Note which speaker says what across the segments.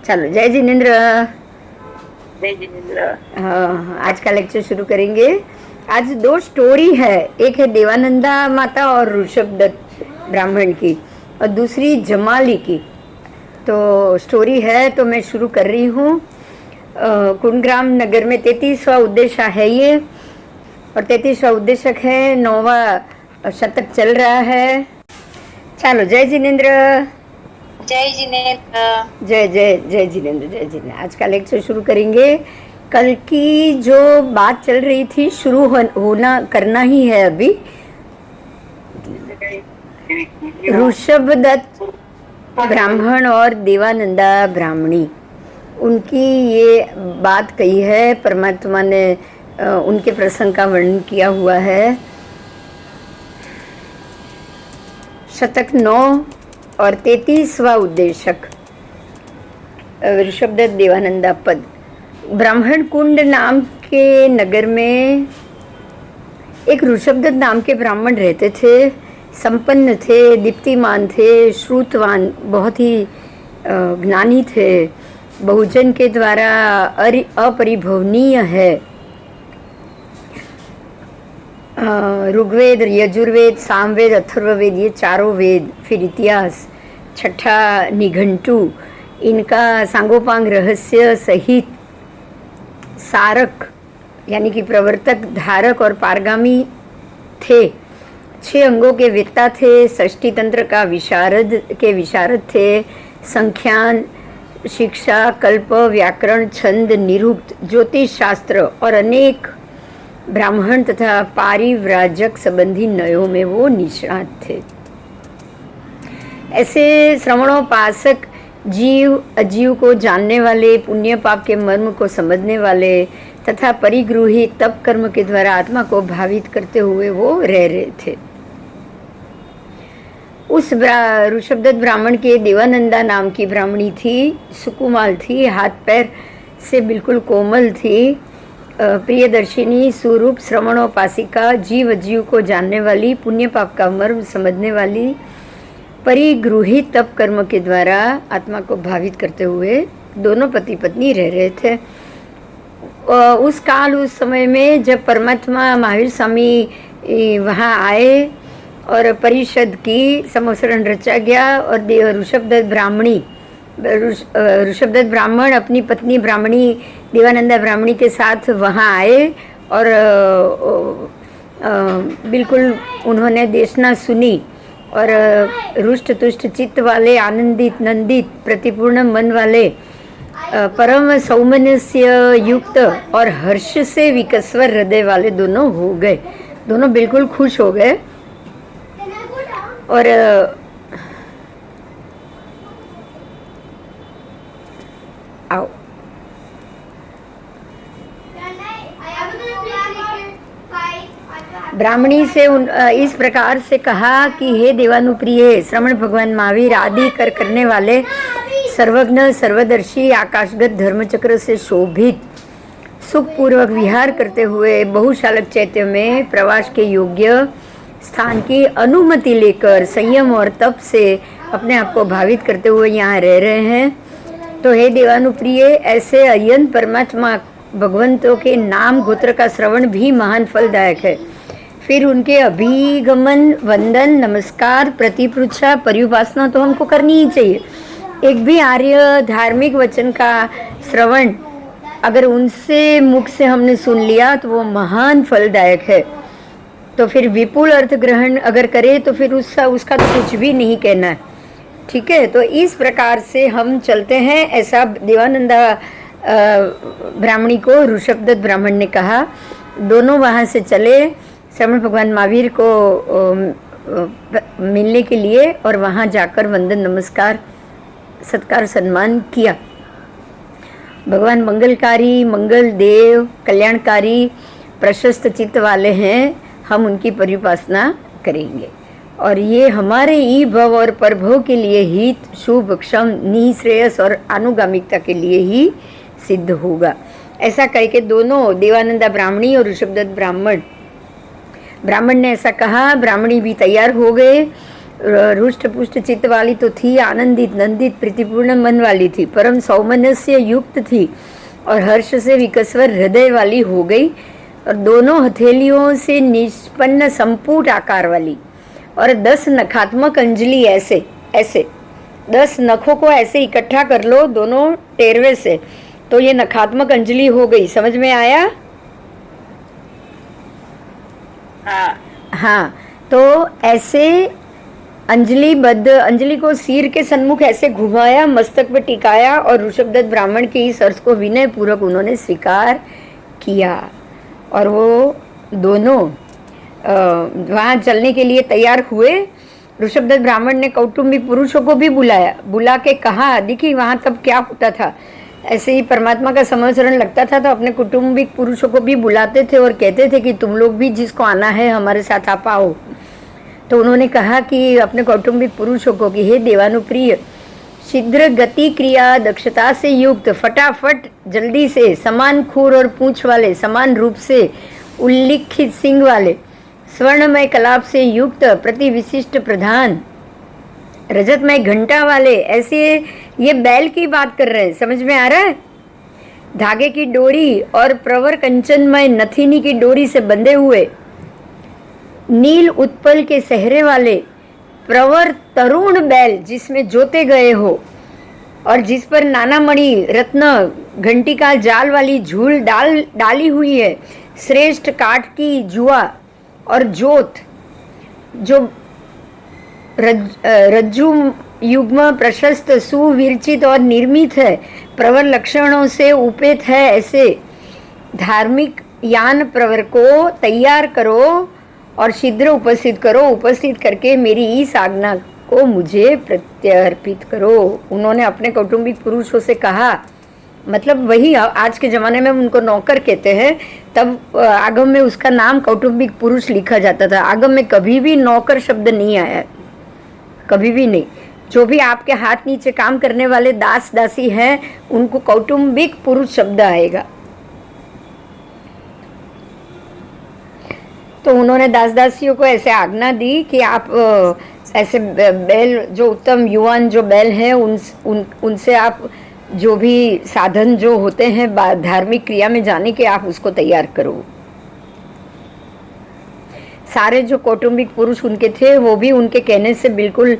Speaker 1: चलो, जय जिनेन्द्र।
Speaker 2: जय जिनेन्द्र।
Speaker 1: हाँ, आज का लेक्चर शुरू करेंगे। आज दो स्टोरी है, एक है देवानंदा माता और ऋषभदत्त ब्राह्मण की, और दूसरी जमाली की। तो स्टोरी है तो मैं शुरू कर रही हूँ। कुंडग्राम नगर में 33वां उद्देश्य है ये, और 33वां उद्देश्य है, 9वां शतक चल रहा है। चलो, जय जिनेन्द्र।
Speaker 2: जय जिनेन्द्र।
Speaker 1: जय जय जय जिनेन्द्र, जय जिनेन्द्र। आज का लेक्चर शुरू करेंगे। कल की जो बात चल रही थी शुरू होना करना ही है अभी। ऋषभदत्त ब्राह्मण और देवानंदा ब्राह्मणी, उनकी ये बात कही है। परमात्मा ने उनके प्रसंग का वर्णन किया हुआ है। शतक 9 और 33वां उद्देशक, ऋषभदत्त देवानंदा पद। ब्राह्मण कुंड नाम के नगर में एक ऋषभदत्त नाम के ब्राह्मण रहते थे। संपन्न थे, दीप्तिमान थे, श्रुतवान, बहुत ही ज्ञानी थे, बहुजन के द्वारा अपरिभवनीय है। ऋग्वेद, यजुर्वेद, सामवेद, अथर्ववेद, ये चारों वेद, फिर इतिहास, छठा निघंटु, इनका सांगोपांग रहस्य सहित सारक यानी कि प्रवर्तक, धारक और पारगामी थे। 6 अंगों के वेत्ता थे। षष्ठी तंत्र का विशारद थे। संख्यान, शिक्षा, कल्प, व्याकरण, छंद, निरुक्त, ज्योतिष शास्त्र और अनेक ब्राह्मण तथा पारिव्राजक संबंधी नयों में वो निष्णात थे। ऐसे श्रवणोपासक, जीव अजीव को जानने वाले, पुण्य पाप के मर्म को समझने वाले तथा परिगृही तप कर्म के द्वारा आत्मा को भावित करते हुए वो रह रहे थे। उस ऋषभदत्त ब्राह्मण के देवानंदा नाम की ब्राह्मणी थी। सुकुमाल थी, हाथ पैर से बिल्कुल कोमल थी, प्रियदर्शिनी, स्वरूप, श्रवणोपासिका, जीव अजीव को जानने वाली, पुण्य पाप का मर्म समझने वाली, परिगृहित तप कर्म के द्वारा आत्मा को भावित करते हुए दोनों पति पत्नी रह रहे थे। उस काल, उस समय में जब परमात्मा महावीर स्वामी वहाँ आए और परिषद की, संवत्सरण रचा गया, और ऋषभदत्त ब्राह्मण अपनी पत्नी ब्राह्मणी देवानंदा ब्राह्मणी के साथ वहाँ आए, और बिल्कुल उन्होंने देशना सुनी, और रुष्ट तुष्ट चित्त वाले, आनंदित नंदित प्रतिपूर्ण मन वाले, परम सौमनस्य युक्त और हर्ष से विकस्वर हृदय वाले दोनों हो गए। दोनों बिल्कुल खुश हो गए। और आओ, ब्राह्मणी से इस प्रकार से कहा कि हे देवानुप्रिय, श्रवण भगवान महावीर आदि करने वाले, सर्वज्ञ सर्वदर्शी, आकाशगत धर्मचक्र से शोभित, सुखपूर्वक विहार करते हुए बहुशालक चैत्य में प्रवास के योग्य स्थान की अनुमति लेकर संयम और तप से अपने आप को भावित करते हुए यहाँ रह रहे हैं। तो हे देवानुप्रिय, ऐसे अयंत परमात्मा भगवंतों के नाम गोत्र का श्रवण भी महान फलदायक है। फिर उनके अभिगमन, वंदन, नमस्कार, प्रतिपृच्छा, परिउपासना तो हमको करनी ही चाहिए। एक भी आर्य धार्मिक वचन का श्रवण अगर उनसे मुख से हमने सुन लिया तो वो महान फलदायक है। तो फिर विपुल अर्थ ग्रहण अगर करे तो फिर उसका तो कुछ भी नहीं कहना है। ठीक है, तो इस प्रकार से हम चलते हैं। ऐसा देवानंदा ब्राह्मणी को ऋषभदत्त ब्राह्मण ने कहा। दोनों वहाँ से चले श्रवण भगवान महावीर को मिलने के लिए, और वहाँ जाकर वंदन, नमस्कार, सत्कार, सम्मान किया। भगवान मंगलकारी, मंगल देव, कल्याणकारी, प्रशस्त चित्त वाले हैं। हम उनकी परिउपासना करेंगे, और ये हमारे ई भव और परभव के लिए हित, शुभ, क्षम, निःश्रेयस और आनुगामिकता के लिए ही सिद्ध होगा। ऐसा कह के दोनों, देवानंदा ब्राह्मणी और ऋषभदत्त ब्राह्मण ने ऐसा कहा। ब्राह्मणी भी तैयार हो गए। रुष्ट पुष्ट चित्त वाली तो थी, आनंदित नंदित प्रीतिपूर्ण मन वाली थी, परम सौमनस्य युक्त थी और हर्ष से विकस्वर हृदय वाली हो गई और दोनों हथेलियों से निष्पन्न संपुट आकार वाली और 10 नखात्मक अंजलि ऐसे ऐसे 10 नखों को ऐसे इकट्ठा कर लो दोनों टेरवे से, तो ये नखात्मक अंजलि हो गई। समझ में आया?
Speaker 2: हाँ।
Speaker 1: हाँ, तो ऐसे अंजलि को सिर के सन्मुख ऐसे घुमाया, मस्तक पे टिकाया और ऋषभदत्त ब्राह्मण के इस अर्थ को विनय पूर्वक उन्होंने स्वीकार किया और वो दोनों वहाँ चलने के लिए तैयार हुए। ऋषभदत्त ब्राह्मण ने कौटुंबिक पुरुषों को भी बुलाया, बुला के कहा, देखिए वहाँ तब क्या होता था, ऐसे ही परमात्मा का समस्मरण लगता था तो अपने कौटुंबिक पुरुषों को भी बुलाते थे और कहते थे कि तुम लोग भी जिसको आना है हमारे साथ आप आओ। तो उन्होंने कहा कि अपने कौटुंबिक पुरुषों को कि हे देवानुप्रिय, शीघ्र गति क्रिया दक्षता से युक्त, फटाफट जल्दी से, समान खूर और पूंछ वाले, समान रूप से उल्लिखित सिंग वाले, स्वर्णमय कलाप से युक्त, प्रति विशिष्ट प्रधान, रजतमय घंटा वाले, ऐसे ये बैल की बात कर रहे हैं। समझ में आ रहा है? धागे की डोरी और प्रवर कंचनमय नथीनी की डोरी से बंधे हुए, नील उत्पल के सहरे वाले, प्रवर तरुण बैल जिसमें जोते गए हो और जिस पर नाना मणि रत्न घंटी का जाल वाली झूल डाली हुई है, श्रेष्ठ काठ की जुआ और जोत जो रज्जु युग्म प्रशस्त सुविरचित और निर्मित है, प्रवर लक्षणों से उपेत है, ऐसे धार्मिक यान प्रवर को तैयार करो और शीघ्र उपस्थित करो, उपस्थित करके मेरी इस आज्ञा को मुझे प्रत्यर्पित करो। उन्होंने अपने कौटुंबिक पुरुषों से कहा, मतलब वही आज के ज़माने में उनको नौकर कहते हैं, तब आगम में उसका नाम कौटुंबिक पुरुष लिखा जाता था। आगम में कभी भी नौकर शब्द नहीं आया, कभी भी नहीं। जो भी आपके हाथ नीचे काम करने वाले दास दासी हैं उनको कौटुंबिक पुरुष शब्द आएगा। तो उन्होंने दास दासियों को ऐसे आज्ञा दी कि आप ऐसे बैल जो उत्तम युवान जो बैल हैं उनसे आप जो भी साधन जो होते हैं धार्मिक क्रिया में जाने के, आप उसको तैयार करो। सारे जो कौटुंबिक पुरुष उनके थे वो भी उनके कहने से बिल्कुल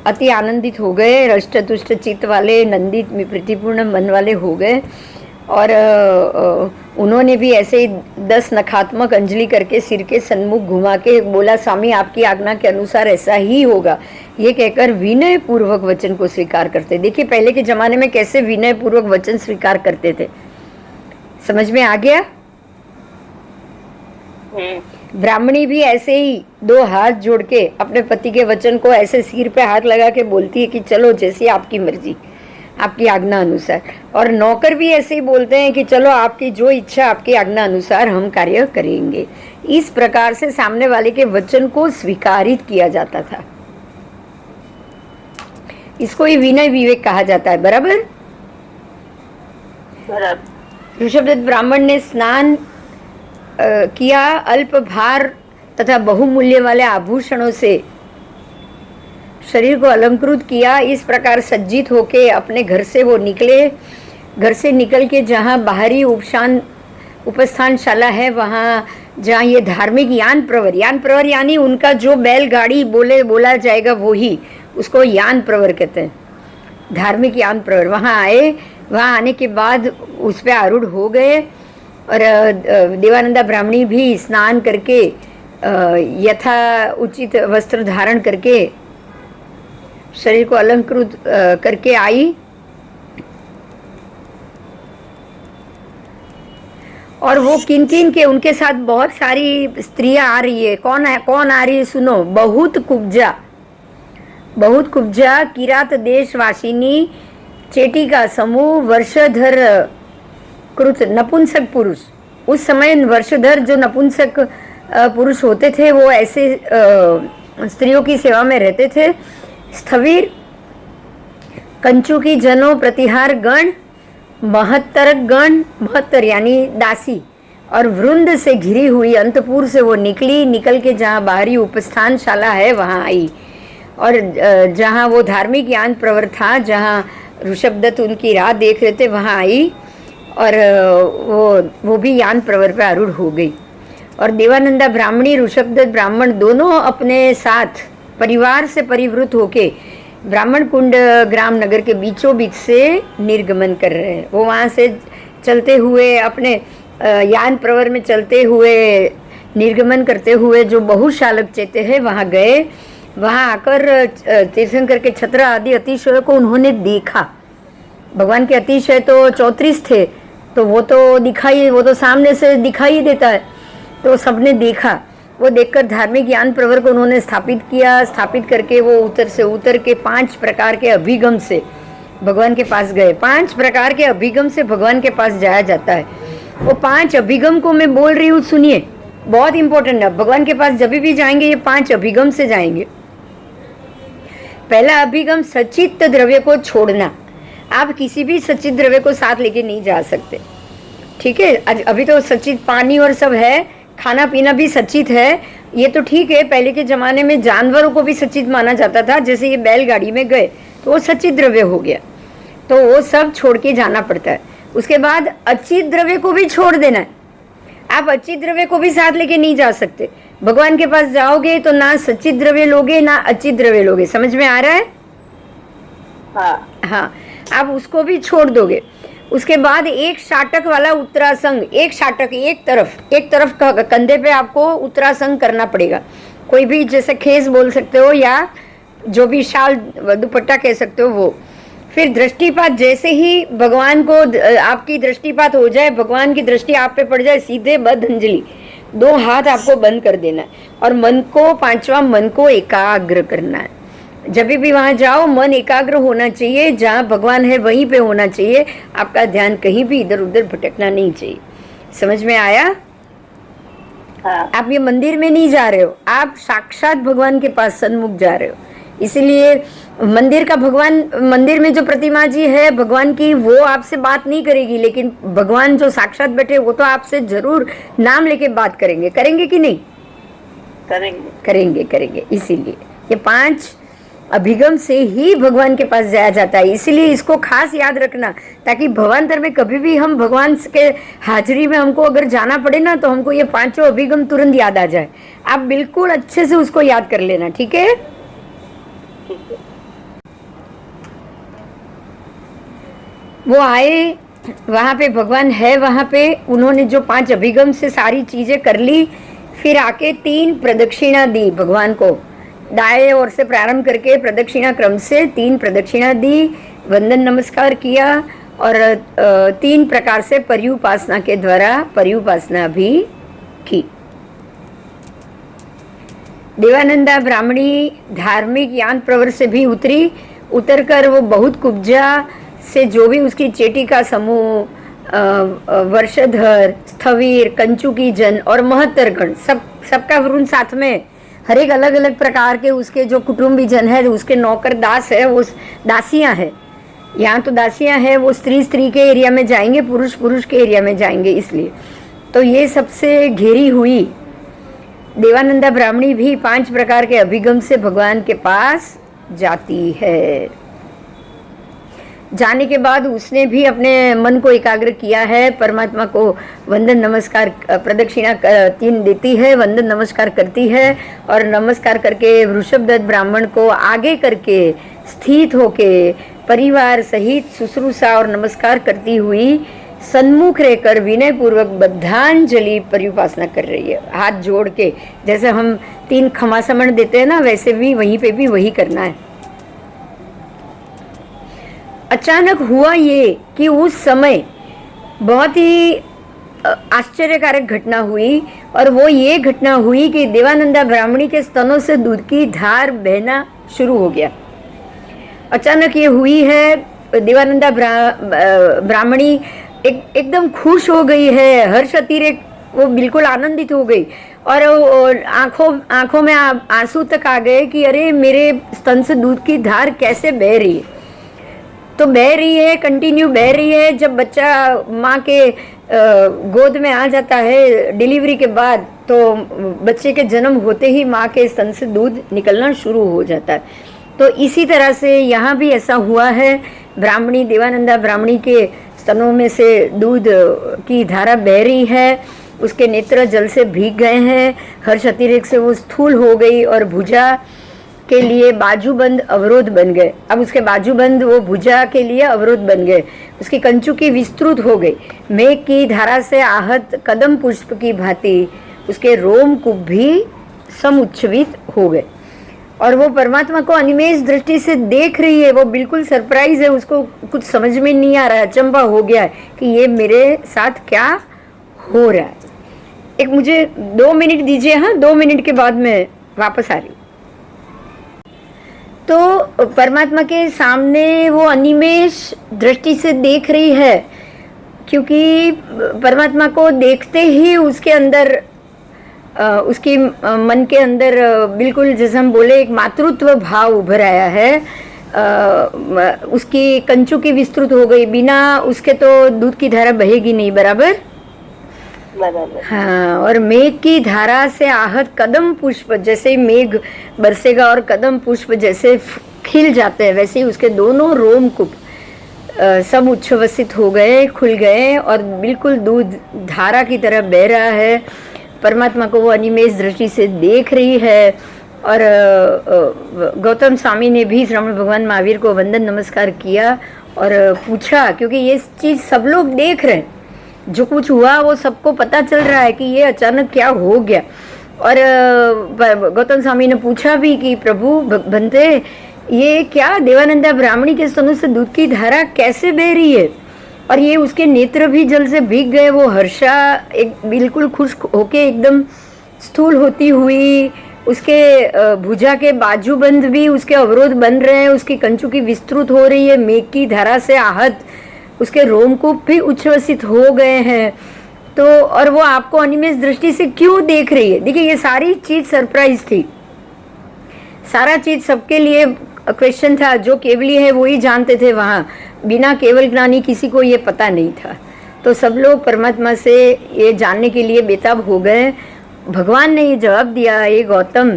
Speaker 1: अति आनंदित हो गए, रष्ट तुष्ट चित्त वाले, नंदित प्रीतिपूर्ण मन वाले हो गए और उन्होंने भी ऐसे ही 10 नखात्मक अंजलि करके सिर के सन्मुख घुमा के बोला, स्वामी आपकी आज्ञा के अनुसार ऐसा ही होगा, ये कहकर विनय पूर्वक वचन को स्वीकार करते। देखिए पहले के जमाने में कैसे विनय पूर्वक वचन स्वीकार करते थे। समझ में आ गया? ब्राह्मणी भी ऐसे ही 2 हाथ जोड़ के अपने पति के वचन को ऐसे सिर पे हाथ लगा के बोलती है कि चलो जैसी आपकी मर्जी, आपकी आज्ञा अनुसार। और नौकर भी ऐसे ही बोलते हैं कि चलो आपकी जो इच्छा, आपकी आज्ञा अनुसार हम कार्य करेंगे। इस प्रकार से सामने वाले के वचन को स्वीकारित किया जाता था। इसको ही विनय विवेक कहा जाता है। बराबर? ऋषभदत्त ब्राह्मण ने स्नान किया, अल्प भार तथा बहुमूल्य वाले आभूषणों से शरीर को अलंकृत किया। इस प्रकार सज्जित होके अपने घर से वो निकले। घर से निकल के जहाँ बाहरी उपस्थानशाला है, वहाँ जहाँ ये धार्मिक यान प्रवर यानी उनका जो बैलगाड़ी बोला जाएगा वो ही, उसको यान प्रवर कहते हैं, धार्मिक यान प्रवर। वहाँ आए, वहाँ आने के बाद उस पर आरूढ़ हो गए और देवानंदा ब्राह्मणी भी स्नान करके यथा उचित वस्त्र धारण करके शरीर को अलंकृत करके आई और वो किन के उनके साथ बहुत सारी स्त्रियां आ रही है। कौन आ रही है? सुनो, बहुत कुब्जा किरात देशवासिनी चेटी का समूह, वर्षधर कृत नपुंसक पुरुष। उस समय वर्षधर जो नपुंसक पुरुष होते थे वो ऐसे स्त्रियों की सेवा में रहते थे। स्थवीर कंचुकी जनों प्रतिहार गण, महत्तर यानी दासी और वृंद से घिरी हुई अंतपुर से वो निकली, निकल के जहाँ बाहरी उपस्थान शाला है वहाँ आई, और जहाँ वो धार्मिक यान प्रवर था, जहाँ ऋषभदत्त उनकी राह देख रहे थे, वहाँ आई, और वो भी यान प्रवर पे आरूढ़ हो गई। और देवानंदा ब्राह्मणी, ऋषभदत्त ब्राह्मण दोनों अपने साथ परिवार से परिवृत होके ब्राह्मण कुंड ग्राम नगर के बीचों बीच से निर्गमन कर रहे हैं। वो वहाँ से चलते हुए अपने यान प्रवर में चलते हुए निर्गमन करते हुए जो बहुशालक चैत्य है वहाँ गए। वहाँ आकर तीर्थंकर के छत्र आदि अतिशय को उन्होंने देखा। भगवान के अतिशय तो 34 थे, तो वो तो सामने से दिखाई देता है, तो सबने देखा। वो देखकर धार्मिक ज्ञान प्रवर को उन्होंने स्थापित किया। स्थापित करके वो उतर के 5 प्रकार के अभिगम से भगवान के पास गए। 5 प्रकार के अभिगम से भगवान के पास जाया जाता है। वो 5 अभिगम को मैं बोल रही हूँ, सुनिए, बहुत इंपॉर्टेंट है। भगवान के पास जब भी जाएंगे ये 5 अभिगम से जाएंगे। पहला अभिगम, सचित द्रव्य को छोड़ना। आप किसी भी सचित द्रव्य को साथ लेके नहीं जा सकते, ठीक है। अभी तो सचित पानी और सब है, खाना पीना भी सचित है, ये तो ठीक है। पहले के ज़माने में जानवरों को भी सचित माना जाता था, जैसे ये बैलगाड़ी में गए तो वो सचित द्रव्य हो गया, तो वो सब छोड़ के जाना पड़ता है। उसके बाद अचित द्रव्य को भी छोड़ देना है। आप अचित द्रव्य को भी साथ लेके नहीं जा सकते। भगवान के पास जाओगे तो ना सचित द्रव्य लोगे ना अचित द्रव्य लोगे, समझ में आ रहा है? हाँ, आप उसको भी छोड़ दोगे। उसके बाद एक शाटक वाला उत्तरासंग, एक शाटक एक तरफ कंधे पे आपको उत्तरासंग करना पड़ेगा। कोई भी, जैसे खेस बोल सकते हो या जो भी शाल दुपट्टा कह सकते हो वो। फिर दृष्टिपात, जैसे ही भगवान को आपकी दृष्टिपात हो जाए, भगवान की दृष्टि आप पे पड़ जाए, सीधे बद्ध अंजलि, 2 हाथ आपको बंद कर देना है और मन को, 5वां मन को एकाग्र करना है। जब भी वहाँ जाओ मन एकाग्र होना चाहिए, जहाँ भगवान है वहीं पे होना चाहिए। आपका ध्यान कहीं भी इधर उधर भटकना नहीं चाहिए। समझ में आया?
Speaker 2: हाँ।
Speaker 1: आप ये मंदिर में नहीं जा रहे हो, आप साक्षात भगवान के पास सन्मुख जा रहे हो। इसलिए मंदिर का भगवान, मंदिर में जो प्रतिमा जी है भगवान की, वो आपसे बात नहीं करेगी, लेकिन भगवान जो साक्षात बैठे वो तो आपसे जरूर नाम लेके बात करेंगे। करेंगे कि नहीं? करेंगे। इसीलिए ये 5 अभिगम से ही भगवान के पास जाया जाता है। इसलिए इसको खास याद रखना, ताकि भवांतर में कभी भी हम भगवान के हाजिरी में हमको अगर जाना पड़े ना, तो हमको ये 5 अभिगम तुरंत याद आ जाए। आप बिल्कुल अच्छे से उसको याद कर लेना, ठीक है? वो आए, वहाँ पे भगवान है, वहाँ पे उन्होंने जो 5 अभिगम से सारी चीजें कर ली। फिर आके 3 प्रदक्षिणा दी भगवान को, दाएं ओर से प्रारंभ करके प्रदक्षिणा क्रम से 3 प्रदक्षिणा दी, वंदन नमस्कार किया, और 3 प्रकार से पर्युपासना के द्वारा पर्युपासना भी की। देवानंदा ब्राह्मणी धार्मिक यान प्रवर से भी उतरकर वो बहुत कुब्जा से जो भी उसकी चेटी का समूह, वर्षधर, स्थवीर, कंचुकी जन और महत्तरगण, सबका वरुण साथ में, हर एक अलग अलग प्रकार के उसके जो कुटुंबी जन है, उसके नौकर दास है, वो दासियां है। यहाँ तो दासियां है, वो स्त्री के एरिया में जाएंगे, पुरुष के एरिया में जाएंगे। इसलिए तो ये सबसे घेरी हुई देवानंदा ब्राह्मणी भी 5 प्रकार के अभिगम से भगवान के पास जाती है। जाने के बाद उसने भी अपने मन को एकाग्र किया है, परमात्मा को वंदन नमस्कार, प्रदक्षिणा 3 देती है, वंदन नमस्कार करती है, और नमस्कार करके ऋषभदत्त ब्राह्मण को आगे करके स्थित होके परिवार सहित शुश्रूषा और नमस्कार करती हुई सन्मुख रहकर विनय पूर्वक बद्धांजलि पर्युपासना कर रही है, हाथ जोड़ के। जैसे हम 3 खमासमण देते हैं ना, वैसे भी वहीं पे भी वही करना है। अचानक हुआ ये कि उस समय बहुत ही आश्चर्यकारक घटना हुई, और वो ये घटना हुई कि देवानंदा ब्राह्मणी के स्तनों से दूध की धार बहना शुरू हो गया। अचानक ये हुई है, देवानंदा ब्राह्मणी एकदम खुश हो गई है, हर्ष अतिरेक, वो बिल्कुल आनंदित हो गई, और आंखों में आंसू तक आ गए कि अरे मेरे स्तन से दूध की धार कैसे बह रही है। तो बह रही है, कंटिन्यू बह रही है। जब बच्चा माँ के गोद में आ जाता है डिलीवरी के बाद, तो बच्चे के जन्म होते ही माँ के स्तन से दूध निकलना शुरू हो जाता है। तो इसी तरह से यहाँ भी ऐसा हुआ है। ब्राह्मणी, देवानंदा ब्राह्मणी के स्तनों में से दूध की धारा बह रही है, उसके नेत्र जल से भीग गए हैं, हर्ष अतिरेक से वो स्थूल हो गई और भुजा के लिए बाजूबंद अवरोध बन गए। अब उसके बाजूबंद वो भुजा के लिए अवरोध बन गए, उसकी कंचुकी विस्तृत हो गई। मेघ की धारा से आहत कदम पुष्प की भांति उसके रोम कुप भी समुच्छ्वित हो गए। और वो परमात्मा को अनिमेष दृष्टि से देख रही है, वो बिल्कुल सरप्राइज है, उसको कुछ समझ में नहीं आ रहा है, अचंभा हो गया है कि ये मेरे साथ क्या हो रहा है। एक मुझे 2 मिनट दीजिए, हाँ 2 मिनट के बाद मैं वापस आ रही हूँ। तो परमात्मा के सामने वो अनिमेष दृष्टि से देख रही है, क्योंकि परमात्मा को देखते ही उसके अंदर उसकी मन के अंदर बिल्कुल जैसे हम बोले एक मातृत्व भाव उभर आया है। उसकी कंचू की विस्तृत हो गई, बिना उसके तो दूध की धारा बहेगी नहीं, बराबर। हाँ, और मेघ की धारा से आहत कदम पुष्प, जैसे ही मेघ बरसेगा और कदम पुष्प जैसे खिल जाते हैं, वैसे ही उसके दोनों रोमकूप सब उच्छ्वसित हो गए, खुल गए और बिल्कुल दूध धारा की तरह बह रहा है। परमात्मा को वो अनिमेष दृष्टि से देख रही है। और गौतम स्वामी ने भी श्रमण भगवान महावीर को वंदन नमस्कार किया और पूछा, क्योंकि ये चीज़ सब लोग देख रहे हैं, जो कुछ हुआ वो सबको पता चल रहा है कि ये अचानक क्या हो गया। और गौतम स्वामी ने पूछा भी कि प्रभु भंते, ये क्या देवानंदा ब्राह्मणी के स्तनों से दूध की धारा कैसे बह रही है, और ये उसके नेत्र भी जल से भीग गए। वो हर्षा एक बिल्कुल खुश होके एकदम स्थूल होती हुई, उसके भुजा के बाजूबंद भी उसके अवरोध बन रहे हैं, उसकी कंचू की विस्तृत हो रही है, मेघ की धारा से आहत उसके रोमकूप भी उच्छ्वसित हो गए हैं। तो और वो आपको अनिमेष दृष्टि से क्यों देख रही है? देखिए, ये सारी चीज सरप्राइज थी, सारा चीज सबके लिए क्वेश्चन था। जो केवली है वो ही जानते थे, वहाँ बिना केवल ज्ञानी किसी को ये पता नहीं था। तो सब लोग परमात्मा से ये जानने के लिए बेताब हो गए। भगवान ने ये जवाब दिया, ये गौतम,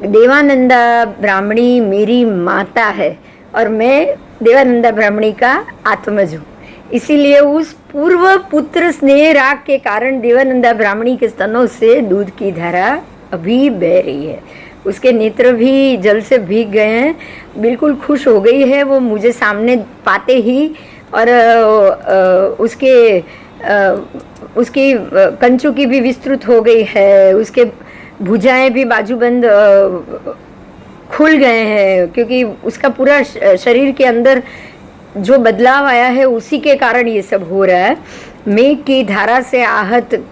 Speaker 1: देवानंदा ब्राह्मणी मेरी माता है और मैं देवानंदा ब्राह्मणी का आत्मज हूँ। इसीलिए उस पूर्व पुत्र स्नेह राग के कारण देवानंदा ब्राह्मणी के स्तनों से दूध की धारा अभी बह रही है। उसके नेत्र भी जल से भीग गए हैं, बिल्कुल खुश हो गई है वो मुझे सामने पाते ही। और उसकी कंचू की भी विस्तृत हो गई है, उसके भुजाएं भी बाजूबंद खुल गए हैं, क्योंकि उसका पूरा शरीर के अंदर जो बदलाव आया है उसी के कारण ये सब हो रहा है। मेघ की धारा से आहत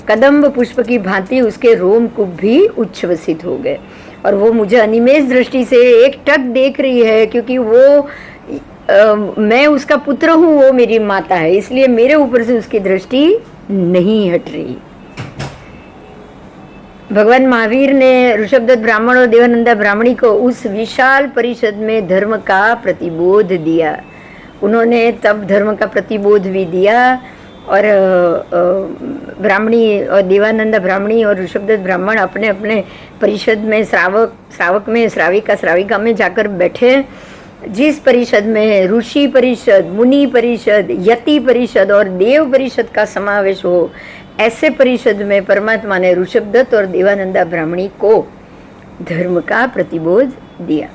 Speaker 1: कदम्ब पुष्प की भांति उसके रोमकूप भी उच्छ्वसित हो गए। और वो मुझे अनिमेष दृष्टि से एक टक देख रही है, क्योंकि वो मैं उसका पुत्र हूँ, वो मेरी माता है, इसलिए मेरे ऊपर से उसकी दृष्टि नहीं हट रही। भगवान महावीर ने ऋषभदत्त ब्राह्मण और देवानंदा ब्राह्मणी को उस विशाल परिषद में धर्म का प्रतिबोध दिया। उन्होंने तब धर्म का प्रतिबोध भी दिया। और ब्राह्मणी और देवानंदा ब्राह्मणी और ऋषभदत्त ब्राह्मण अपने अपने परिषद में श्रावक में, श्राविका में जाकर बैठे। जिस परिषद में ऋषि परिषद, मुनि परिषद, यति परिषद और देव परिषद का समावेश हो, ऐसे परिषद में परमात्मा ने ऋषभदत्त और देवानंदा ब्राह्मणी को धर्म का प्रतिबोध दिया।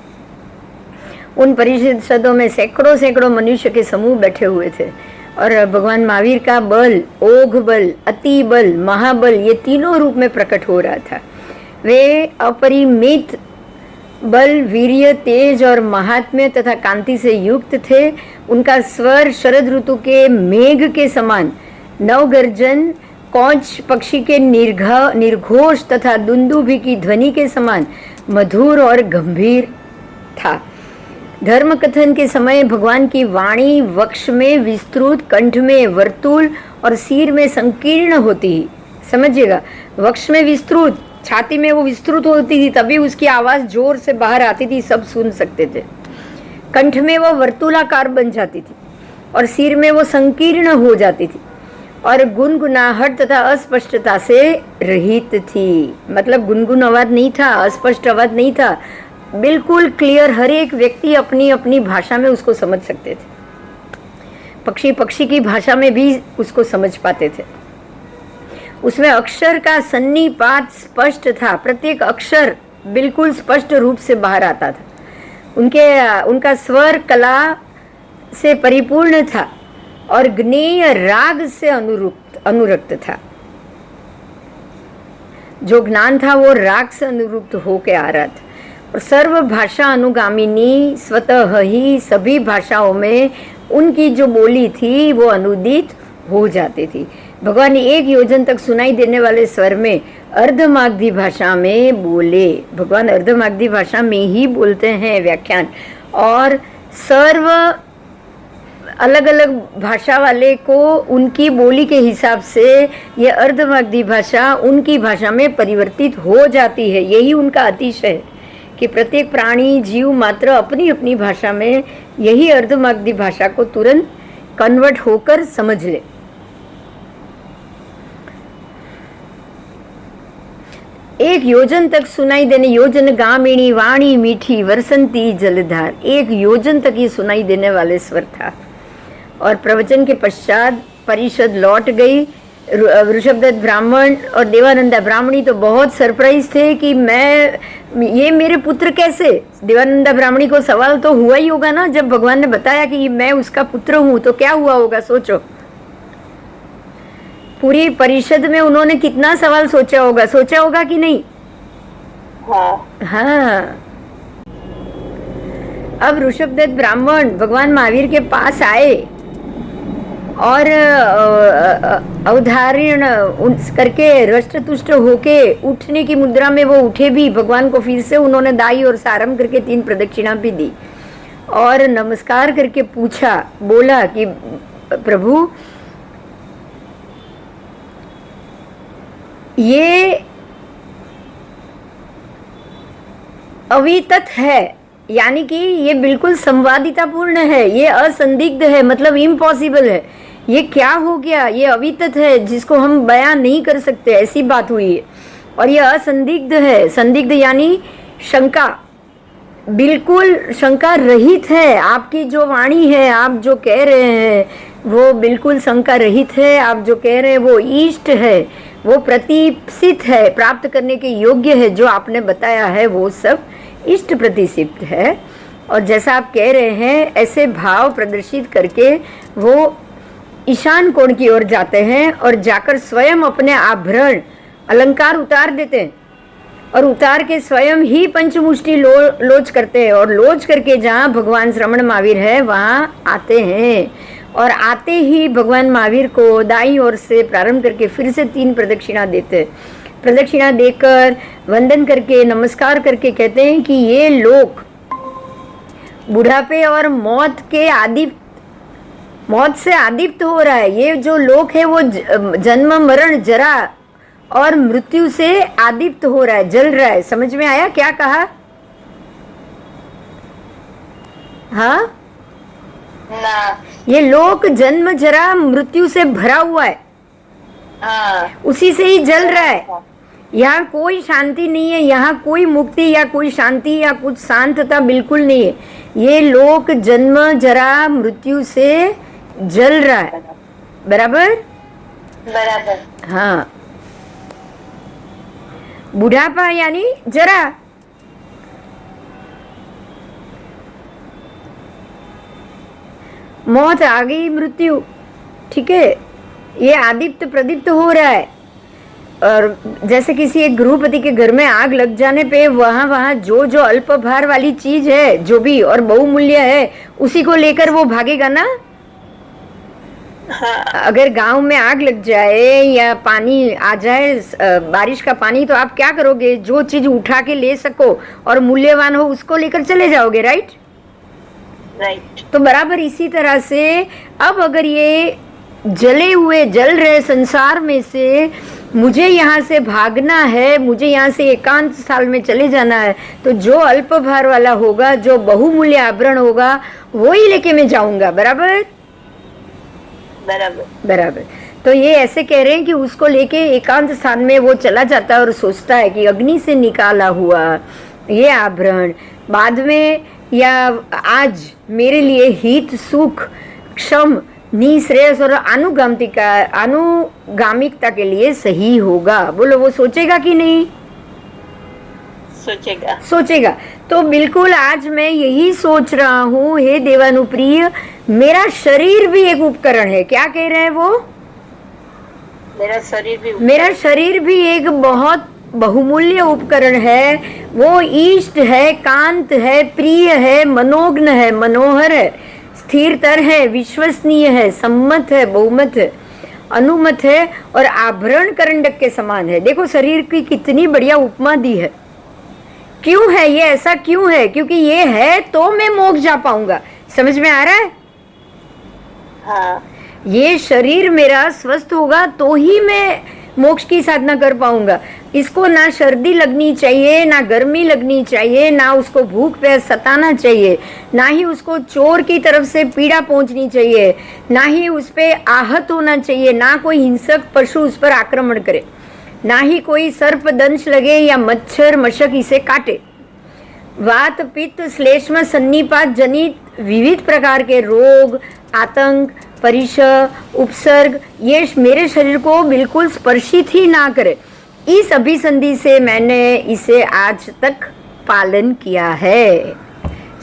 Speaker 1: उन परिषदों में सैकड़ों मनुष्य के समूह बैठे हुए थे और भगवान महावीर का बल, ओघ बल, अति बल, महाबल, ये तीनों रूप में प्रकट हो रहा था। वे अपरिमित बल, वीर्य, तेज और महात्म्य तथा कांति से युक्त थे। उनका स्वर शरद ऋतु के मेघ के समान, नवगर्जन कौच पक्षी के निर्घोष तथा दुंदुभि की ध्वनि के समान मधुर और गंभीर था। धर्म कथन के समय भगवान की वाणी वक्ष में विस्तृत, कंठ में वर्तुल और सिर में संकीर्ण होती। समझिएगा, वक्ष में विस्तृत, छाती में वो विस्तृत होती थी, तभी उसकी आवाज जोर से बाहर आती थी, सब सुन सकते थे। कंठ में वो वर्तुलाकार बन जाती थी और सिर में वो संकीर्ण हो जाती थी और गुनगुनाहट तथा अस्पष्टता से रहित थी। मतलब गुनगुन आवाज नहीं था, अस्पष्ट आवाज नहीं था, बिल्कुल क्लियर, हर एक व्यक्ति अपनी अपनी भाषा में उसको समझ सकते थे। पक्षी पक्षी की भाषा में भी उसको समझ पाते थे। उसमें अक्षर का सन्निपात स्पष्ट था, प्रत्येक अक्षर बिल्कुल स्पष्ट रूप से बाहर आता था। उनका स्वर कला से परिपूर्ण था और ज्ञेय राग से अनुरक्त था। जो ज्ञान था वो राग से अनुरुक्त होके आ रहा था और सर्व भाषा अनुगामिनी स्वतः ही सभी भाषाओं में उनकी जो बोली थी वो अनुदित हो जाती थी। भगवान 1 योजन तक सुनाई देने वाले स्वर में अर्धमागधी भाषा में बोले। भगवान अर्धमागधी भाषा में ही बोलते हैं व्याख्यान, और सर्व अलग अलग भाषा वाले को उनकी बोली के हिसाब से ये अर्धमागधी भाषा उनकी भाषा में परिवर्तित हो जाती है। यही उनका अतिशय है कि प्रत्येक प्राणी जीव मात्र अपनी अपनी भाषा में यही अर्धमागधी भाषा को तुरंत कन्वर्ट होकर समझ ले। एक योजन तक सुनाई देने, योजन गामिणी वाणी मीठी वरसंती जलधार, 1 योजन तक ये सुनाई देने वाले स्वर था। और प्रवचन के पश्चात परिषद लौट गई। ऋषभदत्त ब्राह्मण और देवानंदा ब्राह्मणी तो बहुत सरप्राइज थे कि ये मेरे पुत्र कैसे। देवानंदा ब्राह्मणी को सवाल तो हुआ ही होगा ना, जब भगवान ने बताया कि मैं उसका पुत्र हूं तो क्या हुआ होगा, सोचो। पूरी परिषद में उन्होंने कितना सवाल सोचा होगा कि नहीं? हाँ। अब ऋषभदत्त ब्राह्मण भगवान महावीर के पास आए और अवधारण करके रष्टतुष्ट होके उठने की मुद्रा में वो उठे भी। भगवान को फिर से उन्होंने दाई और सारम करके 3 प्रदक्षिणा भी दी और नमस्कार करके पूछा, बोला कि प्रभु ये अवितत है, यानी कि ये बिल्कुल संवादितापूर्ण है, ये असंदिग्ध है, मतलब इम्पॉसिबल है। ये क्या हो गया, ये अवितत है जिसको हम बयान नहीं कर सकते, ऐसी बात हुई है। और ये असंदिग्ध है, संदिग्ध यानी शंका, बिल्कुल शंका रहित है। आपकी जो वाणी है, आप जो कह रहे हैं वो बिल्कुल शंका रहित है। आप जो कह रहे हैं वो इष्ट है, वो प्रतिष्ठित है, प्राप्त करने के योग्य है। जो आपने बताया है वो सब इष्ट प्रतिष्ठित है। और जैसा आप कह रहे हैं ऐसे भाव प्रदर्शित करके वो ईशान कोण की ओर जाते हैं और जाकर स्वयं अपने आभरण अलंकार उतार देते हैं और उतार के स्वयं ही पंचमुष्टि लोच करते हैं और लोच करके जहाँ भगवान श्रमण महावीर है वहाँ आते हैं। और आते ही भगवान महावीर को दाईं ओर से प्रारंभ करके फिर से 3 प्रदक्षिणा देते हैं। प्रदक्षिणा देकर वंदन करके नमस्कार करके कहते हैं कि ये लोग बुढ़ापे और मौत से आदीप्त हो रहा है। ये जो लोक है वो जन्म मरण जरा और मृत्यु से आदीप्त हो रहा है, जल रहा है। समझ में आया क्या कहा? हाँ
Speaker 2: ना,
Speaker 1: ये लोक जन्म जरा मृत्यु से भरा हुआ है, उसी से ही जल रहा है। यहाँ कोई शांति नहीं है, यहाँ कोई मुक्ति या कोई शांति या कुछ शांतता बिल्कुल नहीं है। ये लोक जन्म जरा मृत्यु से जल रहा है। बराबर? हाँ। बुढ़ापा यानी जरा, मौत आ गई, मृत्यु, ठीक है। ये आदीप्त प्रदीप्त हो रहा है। और जैसे किसी एक गृहपति के घर में आग लग जाने पे वहाँ जो अल्प भार वाली चीज है जो भी और बहुमूल्य है उसी को लेकर वो भागेगा ना। अगर गांव में आग लग जाए या पानी आ जाए, बारिश का पानी, तो आप क्या करोगे? जो चीज उठा के ले सको और मूल्यवान हो उसको लेकर चले जाओगे, राइट? तो बराबर इसी तरह से अब अगर ये जल रहे संसार में से मुझे यहाँ से भागना है, मुझे यहाँ से एकांत स्थान में चले जाना है, तो जो अल्प भार वाला होगा, जो बहुमूल्य आभरण होगा, वो ही लेके मैं जाऊंगा। बराबर
Speaker 2: बराबर।
Speaker 1: बराबर। तो ये ऐसे कह रहे हैं कि उसको लेके एकांत स्थान में वो चला जाता है और सोचता है कि अग्नि से निकाला हुआ ये आभरण बाद में या आज मेरे लिए हित सुख क्षम निश्रेयस और अनुगामिकता के लिए सही होगा। बोलो, वो सोचेगा कि नहीं?
Speaker 2: सोचेगा।
Speaker 1: सोचेगा। तो बिल्कुल आज मैं यही सोच रहा हूँ, हे देवानुप्रिय, मेरा शरीर भी एक उपकरण है। क्या कह रहे हैं वो? मेरा शरीर भी एक बहुत बहुमूल्य उपकरण है। वो इष्ट है, कांत है, प्रिय है, मनोज्ञ है, मनोहर है, स्थिरतर है, विश्वसनीय है, सम्मत है, बहुमत है, अनुमत है और आभरण करंडक के समान है। देखो शरीर की कितनी बढ़िया उपमा दी है। क्यों है ये ऐसा? क्यों है? क्योंकि ये है तो मैं मोक्ष जा पाऊंगा। समझ में आ रहा है?
Speaker 2: हाँ।
Speaker 1: ये शरीर मेरा स्वस्थ होगा तो ही मैं मोक्ष की साधना कर पाऊंगा। इसको ना सर्दी लगनी चाहिए, ना गर्मी लगनी चाहिए, ना उसको भूख प्यास सताना चाहिए, ना ही उसको चोर की तरफ से पीड़ा पहुंचनी चाहिए, ना ही उस पर आहत होना चाहिए, ना कोई हिंसक पशु उस पर आक्रमण करे, ना ही कोई सर्प दंश लगे या मच्छर मशक इसे काटे। वात पित्त श्लेष्म सन्निपात जनित विविध प्रकार के रोग, आतंक, परिश, उपसर्ग ये मेरे शरीर को बिल्कुल स्पर्शित ही ना करे। इस अभिसंधि से मैंने इसे आज तक पालन किया है।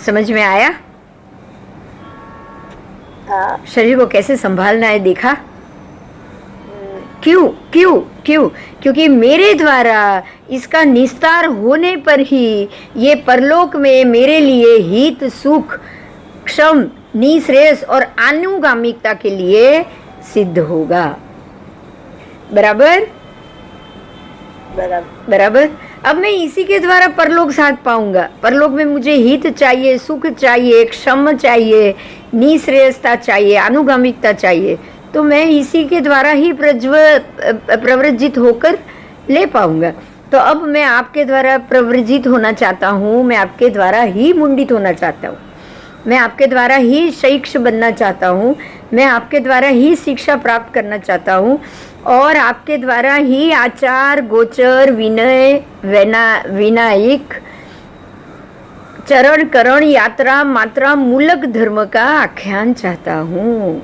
Speaker 1: समझ में आया?
Speaker 2: हाँ।
Speaker 1: शरीर को कैसे संभालना है देखा? क्यों क्यों क्यों? क्योंकि मेरे द्वारा इसका निस्तार होने पर ही ये परलोक में मेरे लिए हित सुख क्षम निश्रेयस और अनुगामिकता के लिए सिद्ध होगा। बराबर
Speaker 2: बराबर
Speaker 1: बराबर। अब मैं इसी के द्वारा परलोक साध पाऊंगा। परलोक में मुझे हित चाहिए, सुख चाहिए, क्षम चाहिए, निश्रेयसता चाहिए, अनुगामिकता चाहिए, तो मैं इसी के द्वारा ही प्रव्रजित होकर ले पाऊंगा। तो अब मैं आपके द्वारा प्रव्रजित होना चाहता हूँ, मैं आपके द्वारा ही मुंडित होना चाहता हूँ, मैं आपके द्वारा ही शिक्ष बनना चाहता हूँ, मैं आपके द्वारा ही शिक्षा प्राप्त करना चाहता हूँ और आपके द्वारा ही आचार गोचर विनय विनायक चरण करण यात्रा मात्रा मूलक धर्म का आख्यान चाहता हूँ।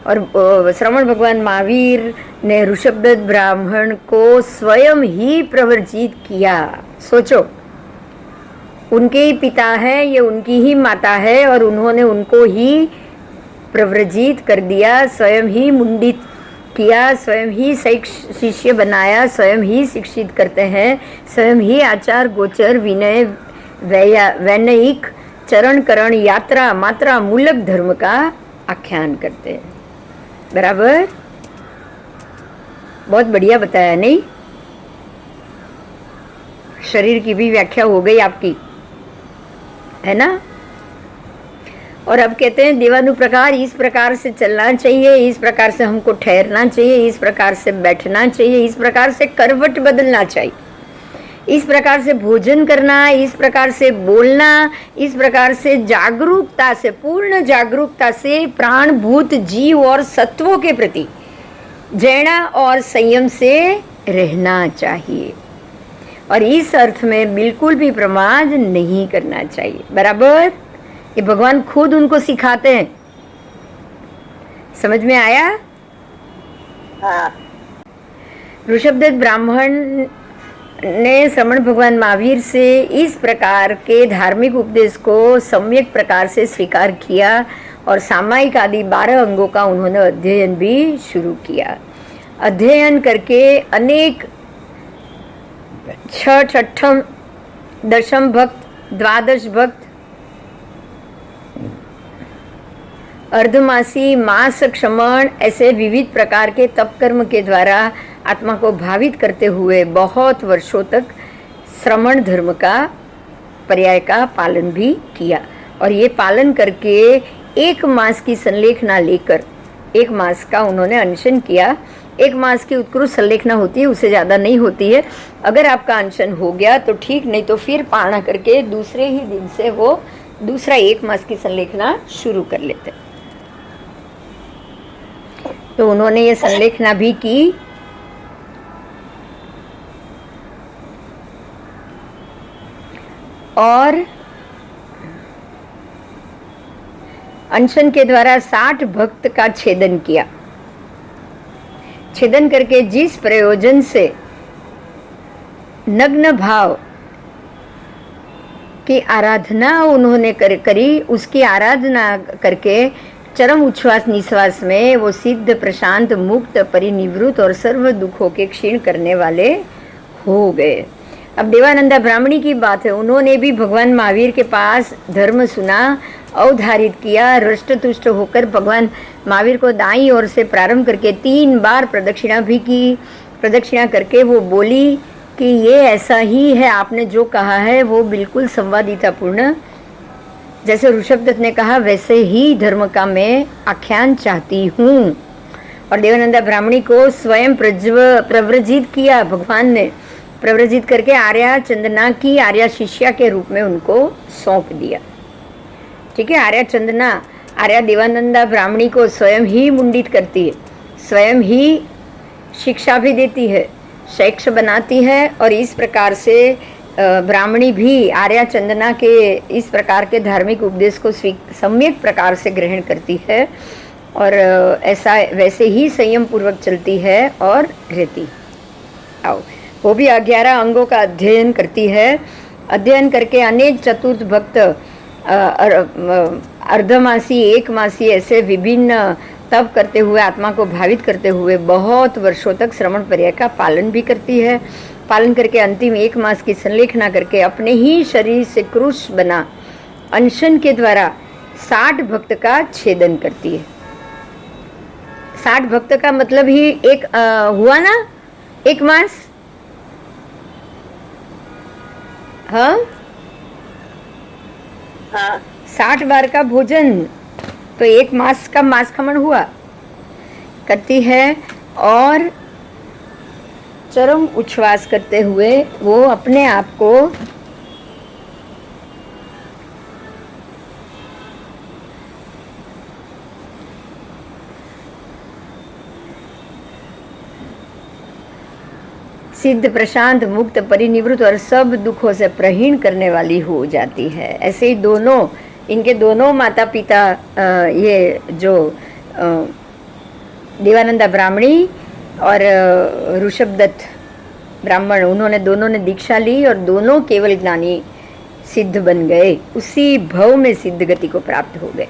Speaker 1: और श्रवण भगवान महावीर ने ऋषभदत्त ब्राह्मण को स्वयं ही प्रवर्जित किया। सोचो, उनके ही पिता है, ये उनकी ही माता है और उन्होंने उनको ही प्रव्रजित कर दिया, स्वयं ही मुंडित किया, स्वयं ही शिष्य बनाया, स्वयं ही शिक्षित करते हैं, स्वयं ही आचार गोचर विनय वैनयिक चरण करण यात्रा मात्रा मूलक धर्म का आख्यान करते हैं। बराबर? बहुत बढ़िया बताया नहीं? शरीर की भी व्याख्या हो गई आपकी, है ना? और अब कहते हैं देवानुप्रकार इस प्रकार से चलना चाहिए, इस प्रकार से हमको ठहरना चाहिए, इस प्रकार से बैठना चाहिए, इस प्रकार से करवट बदलना चाहिए, इस प्रकार से भोजन करना, इस प्रकार से बोलना, इस प्रकार से जागरूकता से, पूर्ण जागरूकता से प्राणभूत जीव और सत्वों के प्रति जैना और संयम से रहना चाहिए और इस अर्थ में बिल्कुल भी प्रमाद नहीं करना चाहिए। बराबर? ये भगवान खुद उनको सिखाते हैं। समझ में आया?
Speaker 2: हाँ।
Speaker 1: ऋषभदत्त ब्राह्मण ने श्रवण भगवान महावीर से इस प्रकार के धार्मिक उपदेश को सम्यक प्रकार से स्वीकार किया और सामायिक आदि 12 अंगों का उन्होंने अध्ययन भी शुरू किया। अध्ययन करके अनेक छठम दशम भक्त, द्वादश भक्त, अर्धमासी, मास क्षमण ऐसे विविध प्रकार के तप कर्म के द्वारा आत्मा को भावित करते हुए बहुत वर्षों तक श्रमण धर्म का पर्याय का पालन भी किया और ये पालन करके 1 मास की संलेखना लेकर 1 मास का उन्होंने अनशन किया 1 मास की उत्कृष्ट संलेखना होती है, उससे ज़्यादा नहीं होती है। अगर आपका अनशन हो गया तो ठीक, नहीं तो फिर पारणा करके दूसरे ही दिन से वो दूसरा 1 मास की संलेखना शुरू कर लेते। तो उन्होंने ये संलेखना भी की। और अनशन के द्वारा 60 भक्त का छेदन किया। छेदन करके जिस प्रयोजन से नग्न भाव की आराधना उन्होंने करी, उसकी आराधना करके चरम उच्छ्वास निश्वास में वो सिद्ध, प्रशांत, मुक्त, परिनिवृत्त और सर्व दुखों के क्षीण करने वाले हो गए। अब देवानंदा ब्राह्मणी की बात है, उन्होंने भी भगवान महावीर के पास धर्म सुना, अवधारित किया, रुष्ट तुष्ट होकर भगवान महावीर को दाईं ओर से प्रारंभ करके 3 बार प्रदक्षिणा भी की। प्रदक्षिणा करके वो बोली कि ये ऐसा ही है, आपने जो कहा है वो बिल्कुल संवादितापूर्ण, जैसे ऋषभदत्त ने कहा वैसे ही धर्म का मैं आख्यान चाहती हूँ। और देवानंदा ब्राह्मणी को स्वयं प्रव्रजित किया, भगवान ने प्रव्रजित करके आर्या चंदना की आर्या शिष्या के रूप में उनको सौंप दिया। ठीक है, आर्या चंदना आर्या देवानंदा ब्राह्मणी को स्वयं ही मुंडित करती है, स्वयं ही शिक्षा भी देती है, शैक्ष बनाती है। और इस प्रकार से ब्राह्मणी भी आर्या चंदना के इस प्रकार के धार्मिक उपदेश को सम्यक प्रकार से ग्रहण करती है और ऐसा वैसे ही संयम पूर्वक चलती है और रहती। आओ, वो भी 11 अंगों का अध्ययन करती है। अध्ययन करके अनेक चतुर्थ भक्त, अर्धमासी, 1 मासी ऐसे विभिन्न तप करते हुए, आत्मा को भावित करते हुए बहुत वर्षों तक श्रवण पर्याय का पालन भी करती है। पालन करके अंतिम 1 मास की संलेखना करके अपने ही शरीर से क्रूश बना अनशन के द्वारा 60 भक्त का छेदन करती है। 60 भक्त का मतलब ही एक हुआ ना 1 मास। हाँ, 60 बार का भोजन तो 1 मास का मास खमन हुआ करती है। और चरम उच्छ्वास करते हुए वो अपने आप को सिद्ध, प्रशांत, मुक्त, परिनिवृत्त और सब दुखों से प्रहीण करने वाली हो जाती है। ऐसे ही दोनों, इनके दोनों माता पिता, ये जो देवानंदा ब्राह्मणी और ऋषभदत्त ब्राह्मण, उन्होंने दोनों ने दीक्षा ली और दोनों केवल ज्ञानी सिद्ध बन गए, उसी भव में सिद्ध गति को प्राप्त हो गए।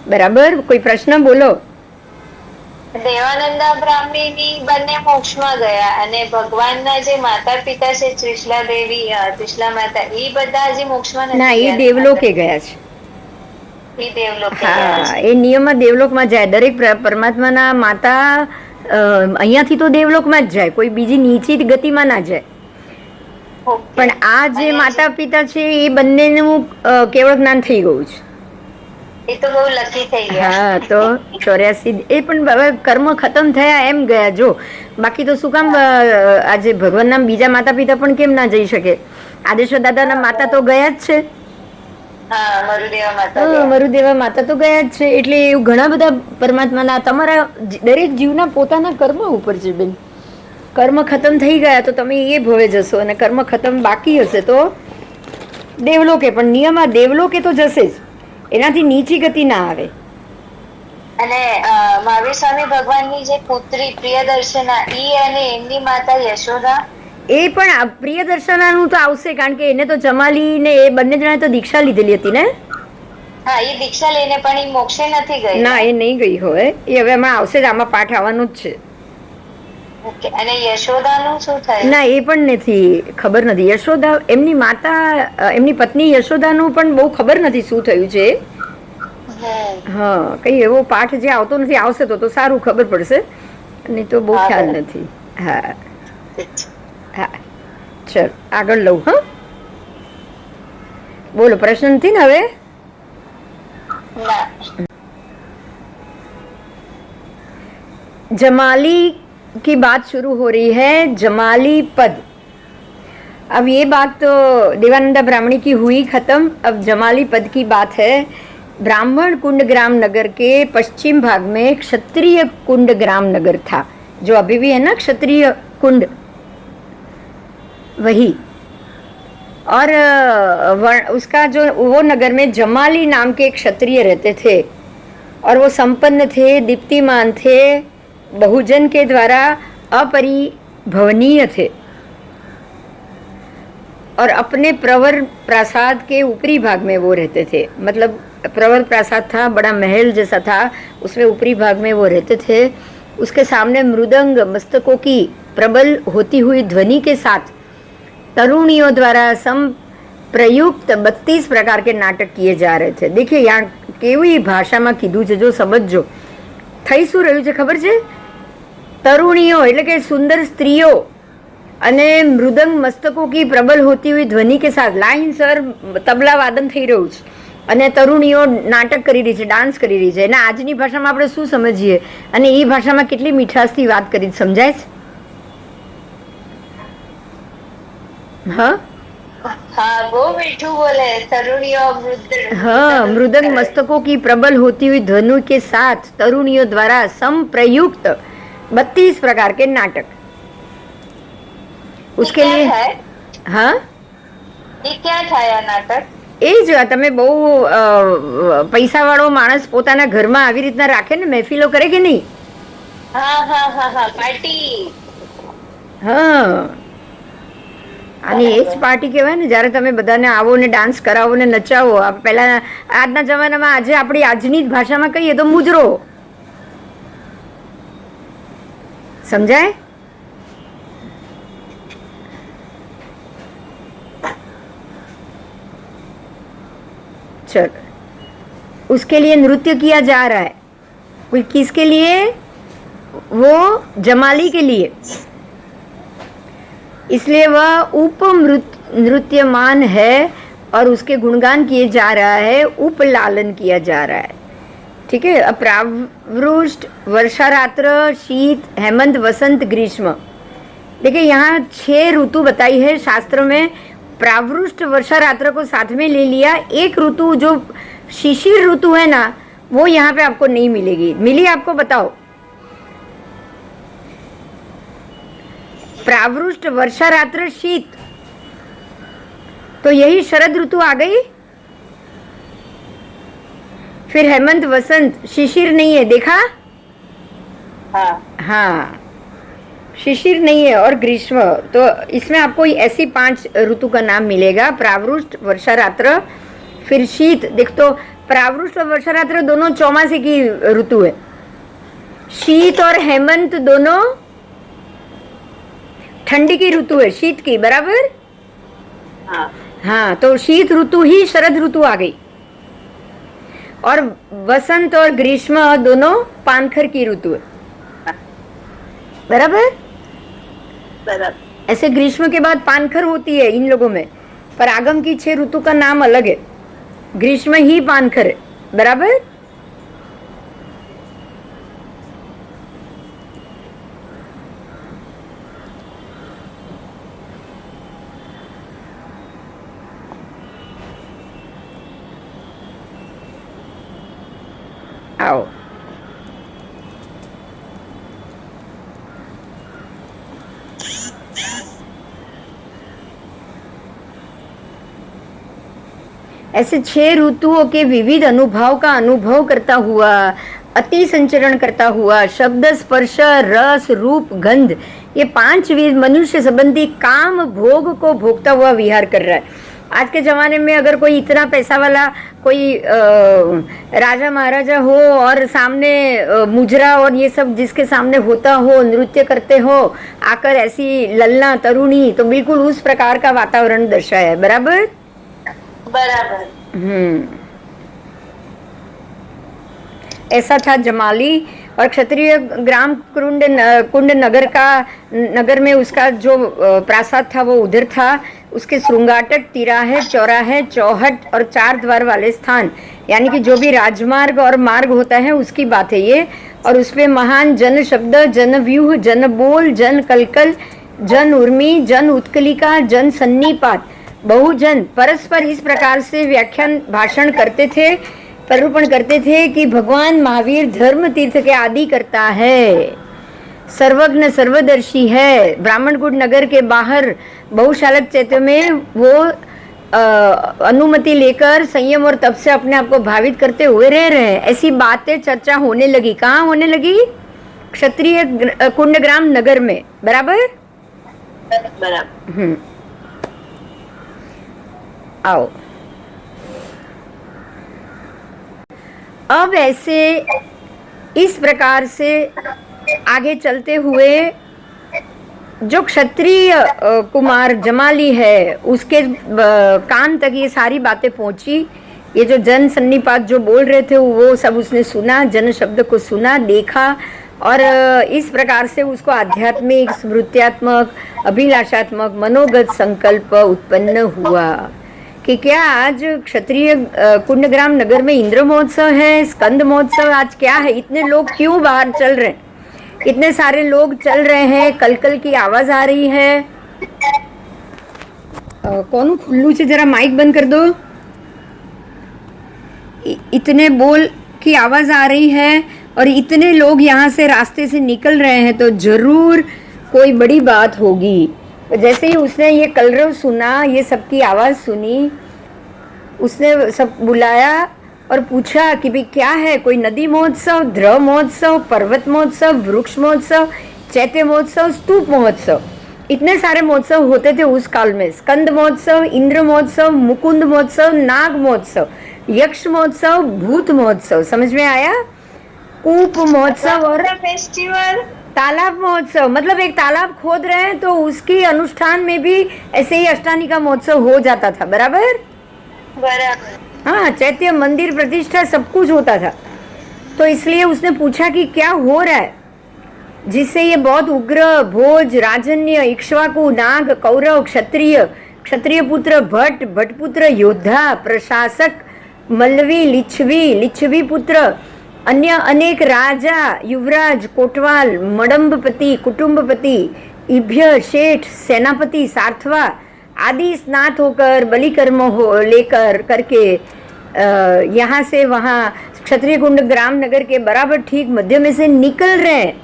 Speaker 1: बराबर, कोई प्रश्न बोलो।
Speaker 3: દેવાનંદા બ્રાહ્મણી બંને મોક્ષમાં ગયા અને ભગવાનના જે માતા પિતા છે ત્રિશલા દેવી, ત્રિશલા માતા, એ બધા જે મોક્ષમાં
Speaker 1: ના,
Speaker 3: નથી
Speaker 1: એ
Speaker 3: ગયા.
Speaker 1: દેવલોકે ગયા છે।
Speaker 3: એ દેવલોકે ગયા
Speaker 1: હા,
Speaker 3: છે.
Speaker 1: એ નિયમમાં દેવલોકમાં જાય। દરેક પરમાત્માના માતા અહીંયાથી તો દેવલોકમાં જ જાય, કોઈ બીજી નીચી ગતિમાં ના જાય।
Speaker 3: ઓકે.
Speaker 1: પણ આ જે
Speaker 3: અને
Speaker 1: માતા પિતા છે એ બંનેનું કેવળ જ્ઞાન થઈ ગયું છે।
Speaker 3: એ તો બહુ લકી થઈ ગયા.
Speaker 1: હા, તો 84 એ પણ હવે કર્મ ખતમ થયા એમ ગયા। જો બાકી તો શું કામ આજે ભગવાનના બીજા માતા પિતા પણ કેમ ના જઈ શકે? આદેશ્વર દાદાના માતા તો ગયા જ છે।
Speaker 3: હા, મરુદેવા માતા ગયા.
Speaker 1: મરુદેવા માતા તો ગયા જ છે। એટલે એવું ઘણા બધા પરમાત્માના, તમારા દરેક જીવના પોતાના કર્મ ઉપર છે બેન। કર્મ ખતમ થઈ ગયા તો તમે એ ભવે જશો, અને કર્મ ખતમ બાકી હશે તો દેવલોકે। પણ નિયમમાં દેવલોકે તો જશે જ, એનાથી નીચી ગતિ ના આવે।
Speaker 3: અને મહાવીર સ્વામી ભગવાનની જે પુત્રી પ્રિયદર્શના, ઈ અને એમની માતા યશોદા,
Speaker 1: એ પણ પ્રિયદર્શનાનું તો આવશે, કારણ કે એને તો જમાલી ને એ બંને જણાએ તો દીક્ષા લીધેલી હતી ને।
Speaker 3: હા, એ દીક્ષા લઈને પણ ઈ મોક્ષે નથી ગઈ.
Speaker 1: ના, એ નહીં ગઈ હોય, એ હવે હમણાં આવશે જ, આમાં પાઠ આવવાનો જ છે।
Speaker 3: ઓકે. અને યશોદાનું શું થયું?
Speaker 1: ના, એ પણ નથી, ખબર નથી। યશોદા, એમની માતા, એમની પત્ની યશોદાનું પણ બહુ ખબર નથી શું થયું છે। હા, કઈ એવો પાઠ જે આવતો નથી, આવશે તો સારું ખબર પડશે, નહીં તો બહુ ખ્યાલ નથી। હા હા, ચલ આગળ લઉં। હા, બોલો, પ્રશ્ન નથી ને હવે?
Speaker 3: ના.
Speaker 1: जमाली की बात शुरू हो रही है, जमाली पद। अब ये बात तो देवानंदा ब्राह्मणी की हुई खत्म, अब जमाली पद की बात है। ब्राह्मण कुंड ग्राम नगर के पश्चिम भाग में क्षत्रिय कुंड ग्राम नगर था, जो अभी भी है ना क्षत्रिय कुंड, वही। और उसका जो वो नगर में जमाली नाम के एक क्षत्रिय रहते थे, और वो संपन्न थे, दीप्तिमान थे, बहुजन के द्वारा अपरिभवनीय थे, और अपने प्रवर प्रासाद के ऊपरी भाग में वो रहते थे। मतलब प्रवर प्रासाद था, बड़ा महल जैसा था, उसमें ऊपरी भाग में वो रहते थे। उसके सामने मृदंग मस्तकों की प्रबल होती हुई ध्वनि के साथ तरुणियों द्वारा सम प्रयुक्त 32 प्रकार के नाटक किए जा रहे थे। देखिए यहाँ केवी भाषाમાં કીધું છે, જો સમજજો થઈ શું રહ્યું છે ખબર છે? તરુણીઓ એટલે કે સુંદર સ્ત્રીઓ અને મૃદંગ મસ્તકો की प्रबल होती हुई ध्वनि के साथ લાઈનસર તબલા વાદન થઈ રહ્યું છે, અને તરુણીઓ નાટક કરી રહી છે, ડાન્સ કરી રહી છે. અને આજની ભાષામાં આપણે શું સમજીએ, અને એ ભાષામાં કેટલી મીઠાશથી વાત કરી સમજાય છે? हाँ
Speaker 3: हाँ, वो मीठू बोले, तरुणियों
Speaker 1: हाँ, मृदंग मस्तकों की प्रबल होती हुई ध्वनि के साथ तरुणियों द्वारा संप्रयुक्त 32 प्रकार के नाटक। उसके लिए हाँ,
Speaker 3: ये क्या था या नाटक?
Speaker 1: એ જ તમે બહુ પૈસાવાળો માણસ પોતાના ઘરમાં આવી રીતના રાખે ને, મહેફિલો કરે કે નહીં?
Speaker 3: हाँ हाँ हाँ हाँ, पार्टी।
Speaker 1: હા, અને એ જ પાર્ટી કહેવાય ને, જ્યારે તમે બધાને આવો ને ડાન્સ કરાવો ને નચાવો. પહેલા આજના જમાનામાં આજે આપણી આજની જ ભાષામાં કહીએ તો મુજરો, સમજાય? चल, उसके लिए नृत्य किया जा रहा है। किसके लिए? वो जमाली के लिए। इसलिए वह उप नृत्यमान है और उसके गुणगान किए जा रहा है, उपलालन किया जा रहा है। ठीक है। अब प्रावृष्ट, वर्षा रात्र, शीत, हेमंत, वसंत, ग्रीष्म। देखिए यहाँ 6 ऋतु बताई है शास्त्र में। प्रावृष्ट वर्षा रात्र को साथ में ले लिया। एक ऋतु जो शिशिर ऋतु है ना, वो यहाँ पे आपको नहीं मिलेगी। मिली आपको? बताओ। प्रावृष्ट वर्षा रात्र शीत, तो यही शरद ऋतु आ गई। फिर हेमंत वसंत, शिशिर नहीं है, देखा? हाँ, शिशिर नहीं है। और ग्रीष्म, तो इसमें आपको ऐसी 5 ऋतु का नाम मिलेगा। प्रावृष्ट, वर्षा रात्र, फिर शीत। देख, तो प्रावृष्ट और वर्षा रात्र दोनों चौमासे की ऋतु है। शीत और हेमंत दोनों ठंडी की ऋतु है, शीत की, बराबर? हाँ, तो शीत ऋतु ही शरद ऋतु आ गई। और वसंत और ग्रीष्म दोनों पानखर की ऋतु है, बराबर? ऐसे ग्रीष्म के बाद पानखर होती है इन लोगों में, पर आगम की 6 ऋतु का नाम अलग है। ग्रीष्म ही पानखर है, बराबर? आओ, ऐसे 6 ऋतुओं के विविध अनुभव का अनुभव करता हुआ, अति संचरण करता हुआ, शब्द, स्पर्श, रस, रूप, गंध, ये 5 विध मनुष्य संबंधी काम भोग को भोगता हुआ विहार कर रहा है। आज के ज़माने में अगर कोई इतना पैसा वाला कोई राजा महाराजा हो और सामने मुजरा और ये सब जिसके सामने होता हो, नृत्य करते हो आकर, ऐसी लल्ला तरुणी, तो बिल्कुल उस प्रकार का वातावरण दर्शाया है, बराबर?
Speaker 3: बराबर।
Speaker 1: ऐसा था जमाली। और क्षत्रिय ग्राम कुंड नगर में उसका जो प्रासाद था वो उधर था। उसके श्रृंगाटक, तिराहे, चौराहे, चौहट और 4 द्वार वाले स्थान, यानी कि जो भी राजमार्ग और मार्ग होता है उसकी बात है ये। और उसपे महान जन शब्द, जन व्यूह, जन बोल, जन कलकल, जन उर्मी, जन उत्कलिका, जन सन्निपात, बहुजन परस्पर इस प्रकार से व्याख्यान भाषण करते थे, प्ररूपण करते थे कि भगवान महावीर धर्म तीर्थ के आदि करता है, सर्वज्ञ सर्वदर्शी है। ब्राह्मणगुड़ नगर के बाहर बहुशालक चैत्य में वो अनुमति लेकर संयम और तप से अपने आप को भावित करते हुए रह रहे हैं। ऐसी बातें चर्चा होने लगी। कहाँ होने लगी? क्षत्रिय कुंडग्राम नगर में। बराबर?
Speaker 2: बराबर।
Speaker 1: आओ अब ऐसे इस प्रकार से आगे चलते हुए जो क्षत्रिय कुमार जमाली है उसके कान तक ये सारी बातें पहुंची। ये जो जन सन्निपात जो बोल रहे थे वो सब उसने सुना, जन शब्द को सुना, देखा, और इस प्रकार से उसको आध्यात्मिक, स्मृत्यात्मक, अभिलाषात्मक, मनोगत संकल्प उत्पन्न हुआ कि क्या आज क्षत्रिय कुंडग्राम नगर में इंद्र महोत्सव है, स्कंद महोत्सव, आज क्या है? इतने लोग क्यों बाहर चल रहे हैं? इतने सारे लोग चल रहे हैं, कलकल की आवाज आ रही है। कौन खुल्लू से जरा माइक बंद कर दो। इतने बोल की आवाज आ रही है और इतने लोग यहाँ से रास्ते से निकल रहे हैं तो जरूर कोई बड़ी बात होगी। जैसे ही उसने ये कलरव सुना, ये सबकी आवाज सुनी, उसने सब बुलाया और पूछा कि भाई क्या है? कोई नदी महोत्सव, ध्रुव महोत्सव, पर्वत महोत्सव, वृक्ष महोत्सव, चैत्य महोत्सव, स्तूप महोत्सव, इतने सारे महोत्सव होते थे उस काल में। स्कंद महोत्सव, इंद्र महोत्सव, मुकुंद महोत्सव, नाग महोत्सव, यक्ष महोत्सव, भूत महोत्सव, समझ में आया? कूप महोत्सव और
Speaker 3: फेस्टिवल,
Speaker 1: तालाब महोत्सव। मतलब एक तालाब खोद रहे हैं तो उसकी अनुष्ठान में भी ऐसे ही अष्टानिका महोत्सव हो जाता था। बराबर?
Speaker 3: बराबर।
Speaker 1: हाँ, चैत्य मंदिर प्रतिष्ठा सब कुछ होता था। तो इसलिए उसने पूछा कि क्या हो रहा है जिससे ये बहुत उग्र, भोज, राजन्य, इक्ष्वाकु, नाग, कौरव, क्षत्रिय, क्षत्रिय पुत्र, भट्ट, भट्टपुत्र, योद्धा, प्रशासक, मल्लवी, लिच्छवी, लिच्छवी पुत्र, अन्य अनेक राजा, युवराज, कोटवाल, मडम्बपति, कुटुंबपति, इभ्य, शेठ, सेनापति, सार्थवा आदि स्नात होकर बलि कर्म हो लेकर करके यहाँ से वहाँ क्षत्रिय कुंड ग्राम नगर के बराबर ठीक मध्य में से निकल रहे हैं।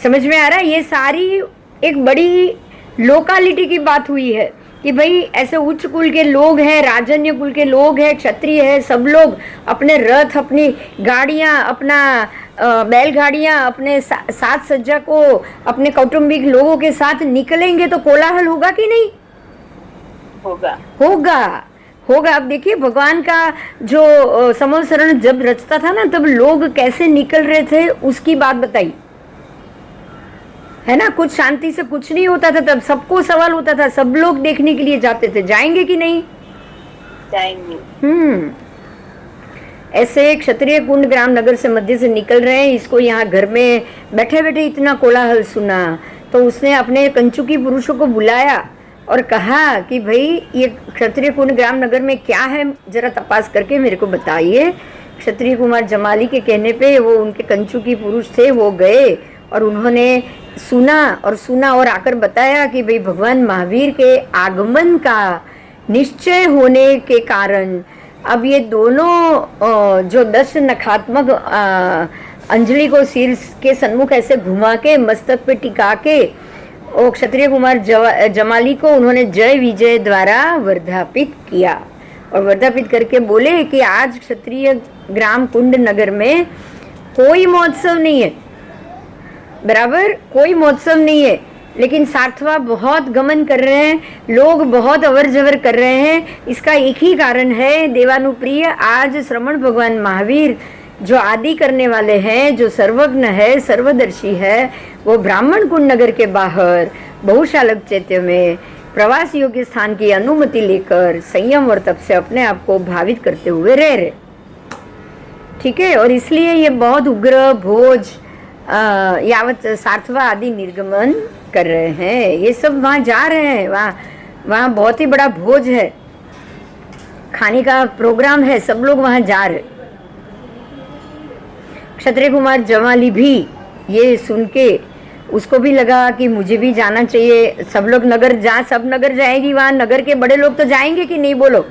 Speaker 1: समझ में आ रहा है? ये सारी एक बड़ी लोकालिटी की बात हुई है कि भाई ऐसे उच्च कुल के लोग हैं, राजन्य कुल के लोग हैं, क्षत्रिय है, सब लोग अपने रथ, अपनी गाड़ियाँ, अपना बैलगाड़ियाँ, अपने साथ सज्जा को अपने कौटुंबिक लोगों के साथ निकलेंगे तो कोलाहल होगा कि नहीं?
Speaker 2: होगा।
Speaker 1: होगा, होगा। अब देखिए भगवान का जो समोसरण जब रचता था ना, तब लोग कैसे निकल रहे थे उसकी बात बताई है ना। कुछ शांति से कुछ नहीं होता था, तब सबको सवाल होता था, सब लोग देखने के लिए जाते थे, जाएंगे कि नहीं?
Speaker 2: जाएंगे।
Speaker 1: ऐसे क्षत्रिय कुंड ग्राम नगर से मध्य से निकल रहे हैं। इसको यहाँ घर में बैठे बैठे इतना कोलाहल सुना तो उसने अपने कंचुकी पुरुषों को बुलाया और कहा कि भाई ये क्षत्रिय कुंड ग्राम नगर में क्या है, जरा तपास करके मेरे को बताइए। क्षत्रिय कुमार जमाली के कहने पे वो उनके कंचुकी पुरुष थे, वो गए और उन्होंने सुना और आकर बताया कि भाई भगवान महावीर के आगमन का निश्चय होने के कारण अब ये दोनों जो 10 नखात्मक अंजलि को सिर के सन्मुख ऐसे घुमा के मस्तक पे टिका के और क्षत्रिय कुमार जमाली को उन्होंने जय विजय द्वारा वर्धापित किया और वर्धापित करके बोले कि आज क्षत्रिय ग्राम कुंड नगर में कोई महोत्सव नहीं है। बराबर? कोई महोत्सव नहीं है, लेकिन सार्थवा बहुत गमन कर रहे हैं, लोग बहुत अवर जवर कर रहे हैं। इसका एक ही कारण है, देवानुप्रिय आज श्रमण भगवान महावीर जो आदि करने वाले हैं, जो सर्वज्ञ है, सर्वदर्शी है, वो ब्राह्मण कुंड नगर के बाहर बहुशालक चैत्य में प्रवास योग्य स्थान की अनुमति लेकर संयम और तप से अपने आप को भावित करते हुए रह रहे। ठीक है? और इसलिए ये बहुत उग्र भोज यावत सार्थवा आदि निर्गमन कर रहे हैं। ये सब वहाँ जा रहे हैं, वहाँ बहुत ही बड़ा भोज है, खाने का प्रोग्राम है, सब लोग वहाँ जा रहे। क्षत्रिय कुमार जमाली भी ये सुन के उसको भी लगा कि मुझे भी जाना चाहिए। सब लोग सब नगर जाएगी, वहाँ नगर के बड़े लोग तो जाएंगे कि नहीं, बोलो?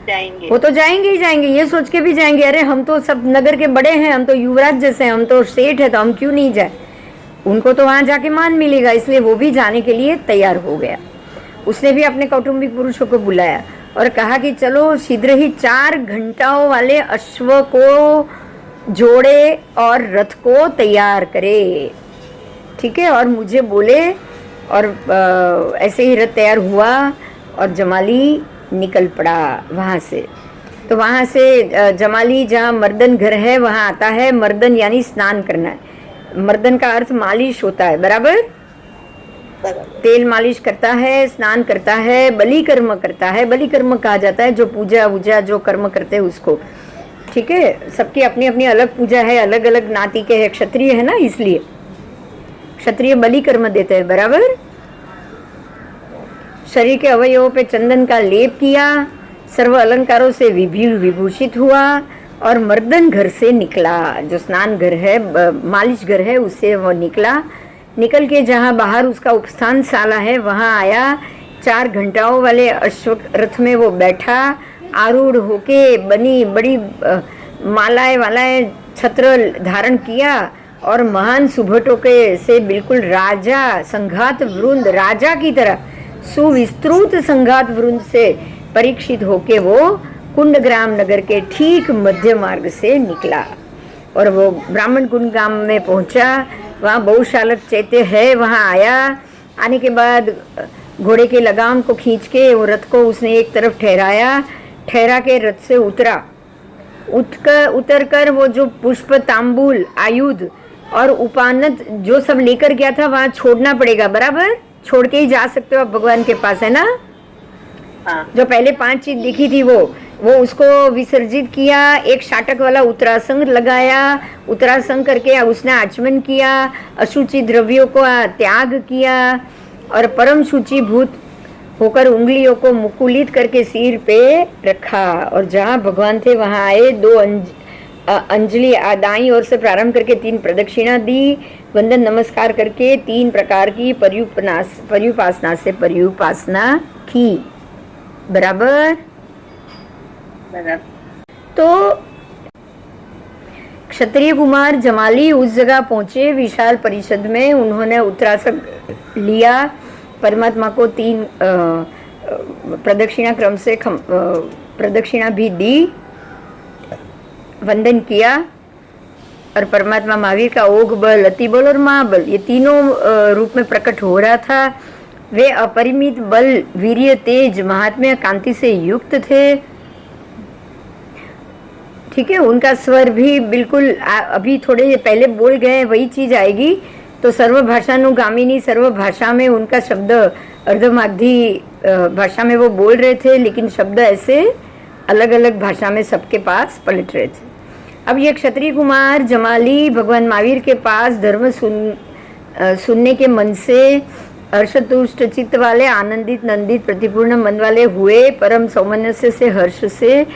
Speaker 2: जाएंगे।
Speaker 1: वो तो जाएंगे ही जाएंगे, ये सोच के भी जाएंगे, अरे हम तो सब नगर के बड़े हैं, हम तो युवराज जैसे हैं, हम तो सेठ है, तो हम क्यों नहीं जाए, उनको तो वहाँ जाके मान मिलेगा। इसलिए वो भी जाने के लिए तैयार हो गया। उसने भी अपने कौटुंबिक पुरुषों को बुलाया और कहा कि चलो शीघ्र ही 4 घंटाओं वाले अश्व को जोड़े और रथ को तैयार करे, ठीक है, और मुझे बोले। और ऐसे ही रथ तैयार हुआ और जमाली निकल पड़ा वहाँ से। तो वहाँ से जमाली जहाँ मर्दन घर है वहाँ आता है। मर्दन यानी स्नान करना है। मर्दन का अर्थ मालिश होता है, बराबर? तेल मालिश करता है, स्नान करता है, बलि कर्म करता है। बलि कर्म कहा जाता है जो पूजा वूजा जो कर्म करते हैं उसको, ठीक है। सबकी अपनी अपनी अलग पूजा है, अलग अलग नाती के है, क्षत्रिय है ना, इसलिए क्षत्रिय बलि कर्म देते हैं, बराबर। शरीर के अवयवों पे चंदन का लेप किया, सर्व अलंकारों से विभूषित हुआ और मर्दन घर से निकला, जो स्नान घर है, मालिश घर है, उससे वो निकला। निकल के जहाँ बाहर उसका उपस्थान शाला है वहाँ आया। 4 घंटाओं वाले अश्व रथ में वो बैठा, आरूढ़ होके बनी बड़ी मालाएं वालाएं छत्र धारण किया और महान सुभटों के से बिल्कुल राजा संघात वृंद, राजा की तरह सुविस्तृत संघात वृंद से परीक्षित होके वो कुंडग्राम नगर के ठीक मध्य मार्ग से निकला और वो ब्राह्मण कुंड गांव में पहुंचा। वहाँ बहुशालक चैत्य है, वहाँ आया। आने के बाद घोड़े के लगाम को खींच के वो रथ को उसने एक तरफ ठहराया। ठहरा के रथ से उतर कर वो जो पुष्प तांबूल आयुध और उपानत जो सब लेकर गया था वहाँ छोड़ना पड़ेगा, बराबर? छोड़ के ही जा सकते हो आप भगवान के पास, है ना?
Speaker 2: हाँ।
Speaker 1: जो पहले 5 चीज दिखी थी वो उसको विसर्जित किया। एक शाटक वाला उत्तरासंग लगाया, उत्तरासंग करके उसने आचमन किया, अशुचि द्रव्यों को त्याग किया और परम शुचिभूत होकर उंगलियों को मुकुलित करके सिर पे रखा और जहाँ भगवान थे वहाँ आए। 2 अंजलि दाईं ओर से प्रारंभ करके 3 प्रदक्षिणा दी। वंदन नमस्कार करके 3 प्रकार की पर्युपासना से पर्युपासना की, बराबर? तो क्षत्रिय कुमार जमाली उस जगह पहुंचे विशाल परिषद में। उन्होंने उत्तरासन लिया, परमात्मा को 3 प्रदक्षिणा क्रम से प्रदक्षिणा भी दी, वंदन किया और परमात्मा महावीर का ओघ बल, अति बल और महाबल, ये तीनों रूप में प्रकट हो रहा था। वे अपरिमित बल, वीर्य, तेज, महात्म्य, कांति से युक्त थे, ठीक है। उनका स्वर भी बिल्कुल अभी थोड़े पहले बोल गए वही चीज आएगी। तो सर्वभाषानुगामिनी, सर्व भाषा में उनका शब्द अर्धमागधी भाषा में वो बोल रहे थे, लेकिन शब्द ऐसे अलग अलग भाषा में सबके पास पलट रहे थे। अब ये क्षत्रिय कुमार जमाली भगवान महावीर के पास धर्म सुनने के मन से हर्षतुष्ट चित्त वाले, आनंदित नंदित प्रतिपूर्ण मन वाले हुए। परम सौमनस्य से, हर्ष से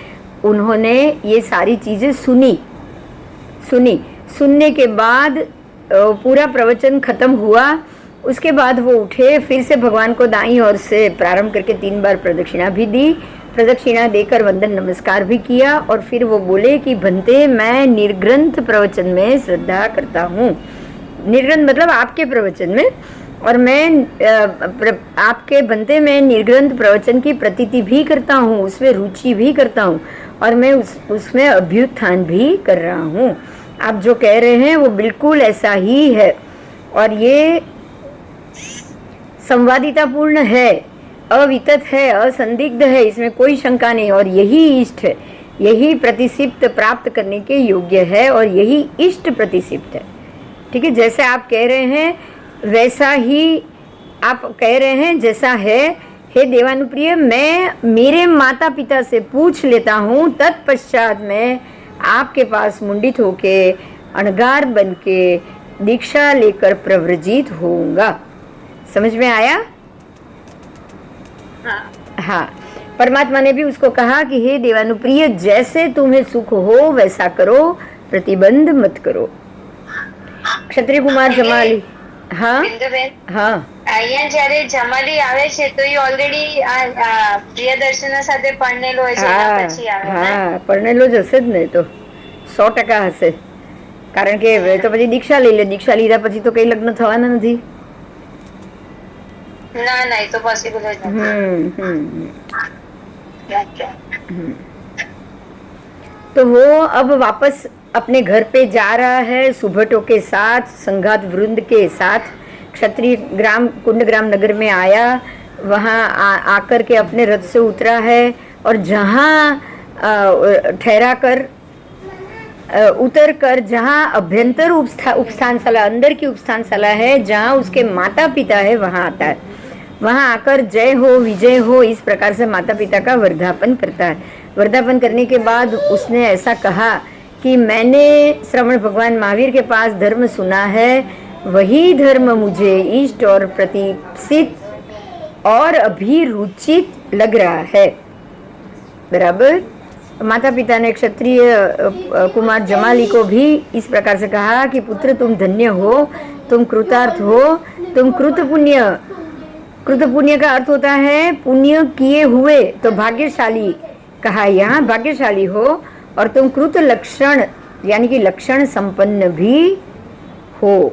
Speaker 1: उन्होंने ये सारी चीजें सुनी। सुनने के बाद पूरा प्रवचन खत्म हुआ। उसके बाद वो उठे, फिर से भगवान को दाईं ओर से प्रारंभ करके 3 बार प्रदक्षिणा भी दी। प्रदक्षिणा देकर वंदन नमस्कार भी किया और फिर वो बोले कि भंते, मैं निर्ग्रंथ प्रवचन में श्रद्धा करता हूँ। निर्ग्रंथ मतलब आपके प्रवचन में, और मैं आपके भंते में निर्ग्रंथ प्रवचन की प्रतीति भी करता हूँ, उसमें रुचि भी करता हूँ और मैं उसमें अभ्युत्थान भी कर रहा हूँ। आप जो कह रहे हैं वो बिल्कुल ऐसा ही है और ये संवादितापूर्ण है, अवितत है, असंदिग्ध है, इसमें कोई शंका नहीं। और यही इष्ट है, यही प्रतिसिप्त प्राप्त करने के योग्य है और यही इष्ट प्रतिसिप्त है, ठीक है। जैसे आप कह रहे हैं वैसा ही आप कह रहे हैं, जैसा है। हे देवानुप्रिय, मैं मेरे माता पिता से पूछ लेता हूँ, तत्पश्चात मैं आपके पास मुंडित होके अणगार बन के दीक्षा लेकर प्रव्रजित होऊंगा। समझ में आया? हाँ। परमात्मा ने भी उसको कहा कि हे देवानुप्रिय, जैसे तुम्हें सुख हो वैसा करो, प्रतिबंध मत करो. ક્ષત્રિય કુમાર જમાલી. હા
Speaker 3: બિંદુબેન,
Speaker 1: હા
Speaker 3: અહીંયા જ્યારે જમાલી આવે છે તો એ ઓલરેડી પ્રિયદર્શના સાથે પરણેલો હોય છે, એના
Speaker 1: હા
Speaker 3: પછી આવે ને?
Speaker 1: હા પરણેલો જ હશે જ ને, તો 100% હશે. કારણ કે હવે તો પછી દીક્ષા લઈ લે, દીક્ષા લીધા પછી તો કઈ લગ્ન થવાના નથી.
Speaker 3: ના ના, એ તો પોસિબલ જ નથી.
Speaker 1: तो वो अब वापस अपने घर पे जा रहा है सुभटों के साथ, संघात वृंद के साथ. क्षत्रिय ग्राम कुंडग्राम नगर में आया, वहाँ आकर के अपने रथ से उतरा है और जहाँ ठहरा कर उतर कर जहाँ अभ्यंतर उपस्थानशाला, अंदर की उपस्थानशाला है जहाँ उसके माता पिता है, वहाँ आता है. वहाँ आकर जय हो विजय हो इस प्रकार से माता पिता का वर्धापन करता है. वर्धापन करने के बाद उसने ऐसा कहा कि मैंने श्रवण भगवान महावीर के पास धर्म सुना है, वही धर्म मुझे इष्ट और प्रतिष्ठित और अभिरुचित लग रहा है. बराबर. माता पिता ने क्षत्रिय कुमार जमाली को भी इस प्रकार से कहा कि पुत्र तुम धन्य हो, तुम कृतार्थ हो, तुम कृत पुण्य का अर्थ होता है पुण्य किए हुए, तो भाग्यशाली कहा यहाँ, भाग्यशाली हो. और तुम कृत लक्षण यानी कि लक्षण संपन्न भी हो.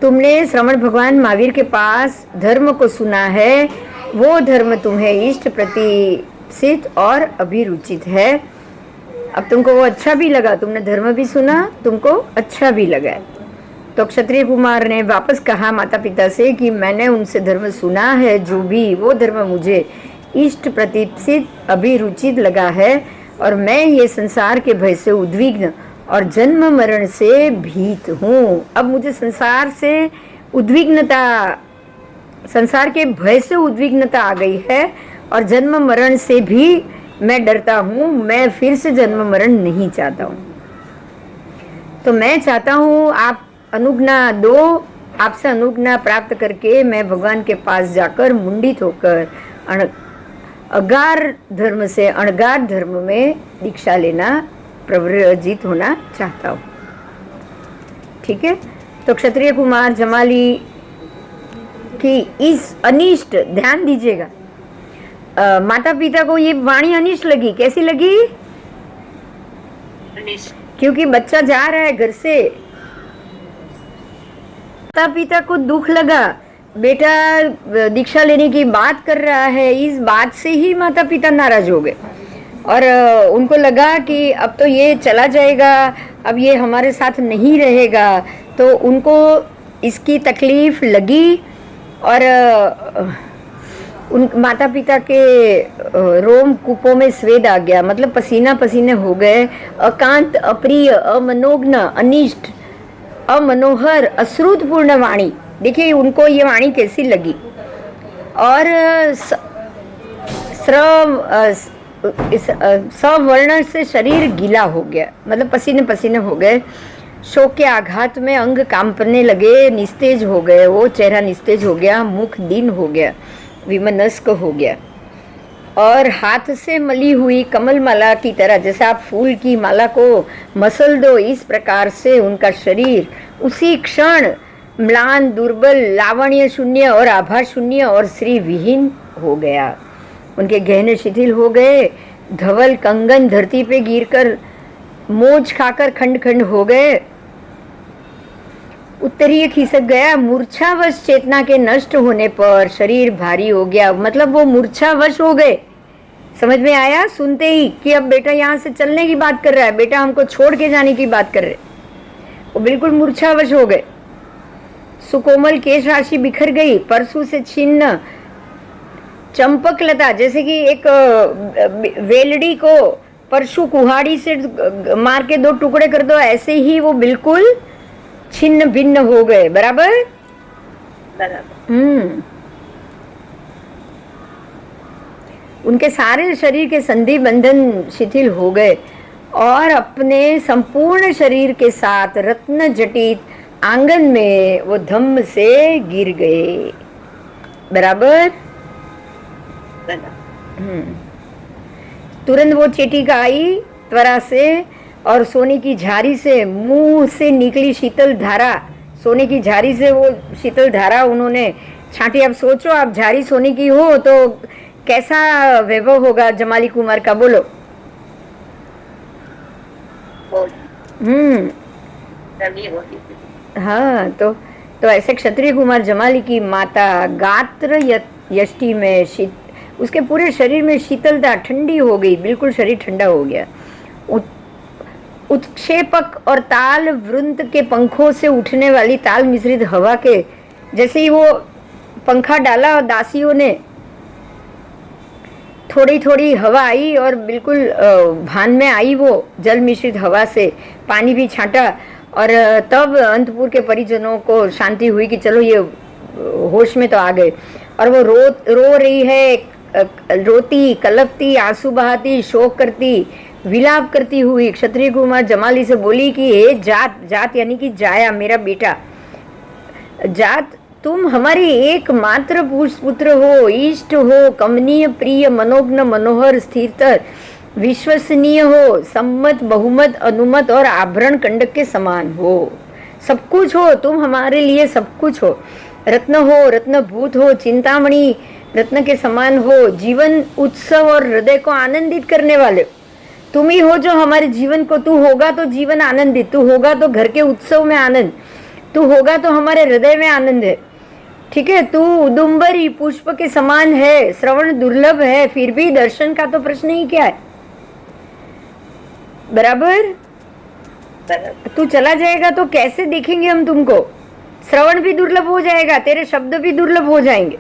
Speaker 1: तुमने श्रवण भगवान महावीर के पास धर्म को सुना है, वो धर्म तुम्हें इष्ट प्रतिष्ठित और अभिरुचित है. अब तुमको वो अच्छा भी लगा, तुमने धर्म भी सुना, तुमको अच्छा भी लगा. तो क्षत्रिय कुमार ने वापस कहा माता पिता से कि मैंने उनसे धर्म सुना है, जो भी वो धर्म मुझे इष्ट प्रतिष्ठित अभिरुचित लगा है, और मैं ये संसार के भय से उद्विग्न और जन्म मरण से भीत हूँ. अब मुझे संसार से उद्विग्नता, संसार के भय से उद्विग्नता आ गई है और जन्म मरण से भी मैं डरता हूँ. मैं फिर से जन्म मरण नहीं चाहता हूँ. तो मैं चाहता हूँ आप अनुज्ञा दो, आपसे अनुज्ञा प्राप्त करके मैं भगवान के पास जाकर मुंडित होकर अगार धर्म से अणगार धर्म में दीक्षा लेना, प्रव्रजित होना चाहता हूँ. ठीक है. तो क्षत्रिय कुमार जमाली की इस अनिष्ट, ध्यान दीजिएगा, माता पिता को ये वाणी अनिष्ट लगी. कैसी लगी? क्योंकि बच्चा जा रहा है घर से, माता पिता को दुख लगा, बेटा दीक्षा लेने की बात कर रहा है. इस बात से ही माता पिता नाराज हो गए और उनको लगा कि अब तो ये चला जाएगा, अब ये हमारे साथ नहीं रहेगा. तो उनको इसकी तकलीफ लगी और उन माता पिता के रोम कूपों में स्वेद आ गया, मतलब पसीना पसीने हो गए. अकांत, अप्रिय, अमनोज्ञ, अनिष्ट, अमनोहर, अश्रुतपूर्ण वाणी. देखिए उनको ये वाणी कैसी लगी. और सवर्ण से शरीर गीला हो गया, मतलब पसीने पसीने हो गए. शोक के आघात में अंग कांपने लगे, निस्तेज हो गए, वो चेहरा निस्तेज हो गया, मुख दीन हो गया, विमनस्क हो गया. और हाथ से मली हुई कमल माला की तरह, जैसे आप फूल की माला को मसल दो, इस प्रकार से उनका शरीर उसी क्षण म्लान, दुर्बल, लावण्य शून्य और आभा शून्य और श्री विहीन हो गया. उनके गहने शिथिल हो गए, धवल कंगन धरती पे गिरकर मोज खाकर खंड खंड हो गए. उत्तरीय खिसक गया. मूर्छावश चेतना के नष्ट होने पर शरीर भारी हो गया, मतलब वो मूर्छावश हो गए. समझ में आया सुनते ही कि अब बेटा यहाँ से चलने की बात कर रहा है, बेटा हमको छोड़ के जाने की बात कर रहे. वो बिल्कुल मूर्छावश हो गए. सुकोमल केश राशि बिखर गई, परसू से छिन्न चंपक लता, जैसे कि एक वेलड़ी को परशु कुहाड़ी से मार के दो टुकड़े कर दो, ऐसे ही वो बिल्कुल छिन्न भिन्न हो गए. बराबर. उनके सारे शरीर के संधि बंधन शिथिल हो गए और अपने संपूर्ण शरीर के साथ रत्न जटित आंगन में वो धम्म से गिर गए. बराबर. तुरंत वो चेटिका आई त्वरा से और सोने की झारी से, मुंह से निकली शीतल धारा, सोने की झारी से वो शीतल धारा उन्होंने छांटी। अब सोचो, आप झारी सोने की हो तो कैसा वैभव होगा जमाली कुमार का, बोलो।
Speaker 2: तभी होती थी।
Speaker 1: हाँ, तो ऐसे क्षत्रिय कुमार जमाली की माता गात्र यष्टि में उसके पूरे शरीर में शीतलता, ठंडी हो गई, बिल्कुल शरीर ठंडा हो गया। उत्क्षेपक और ताल वृंत के पंखों से उठने वाली ताल मिश्रित हवा के जैसे ही वो पंखा डाला और दासियों ने थोड़ी थोड़ी हवा आई और बिल्कुल भान में आई वो जल मिश्रित हवा से, पानी भी छांटा और तब अंतपुर के परिजनों को शांति हुई कि चलो ये होश में तो आ गए। और वो रो रही है, रोती, कलपती, आंसू बहाती, शोक करती, विलाप करती हुई क्षत्रिय कुमार जमाली से बोली कि हे जात यानी कि जाया, मेरा बेटा जात, तुम हमारी एकमात्र पुत्र हो, इष्ट हो, कमनीय, प्रिय, मनोज्ञ, मनोहर, स्थिरतर, विश्वसनीय हो, सम्मत, बहुमत, अनुमत और आभरण कंडक के समान हो। सब कुछ हो, तुम हमारे लिए सब कुछ हो। रत्न हो, रत्नभूत हो, चिंतामणि रत्न के समान हो, जीवन उत्सव और हृदय को आनंदित करने वाले तुम ही हो जो हमारे जीवन को, तू होगा तो जीवन आनंदित, तू होगा तो घर के उत्सव में आनंद, तू होगा तो हमारे हृदय में आनंद है। ठीक है, तू उदुम्बरी पुष्प के समान है, श्रवण दुर्लभ है, फिर भी दर्शन का तो प्रश्न ही क्या है। बराबर? तू चला जाएगा तो कैसे देखेंगे हम तुमको? श्रवण भी दुर्लभ हो जाएगा, तेरे शब्द भी दुर्लभ हो जाएंगे।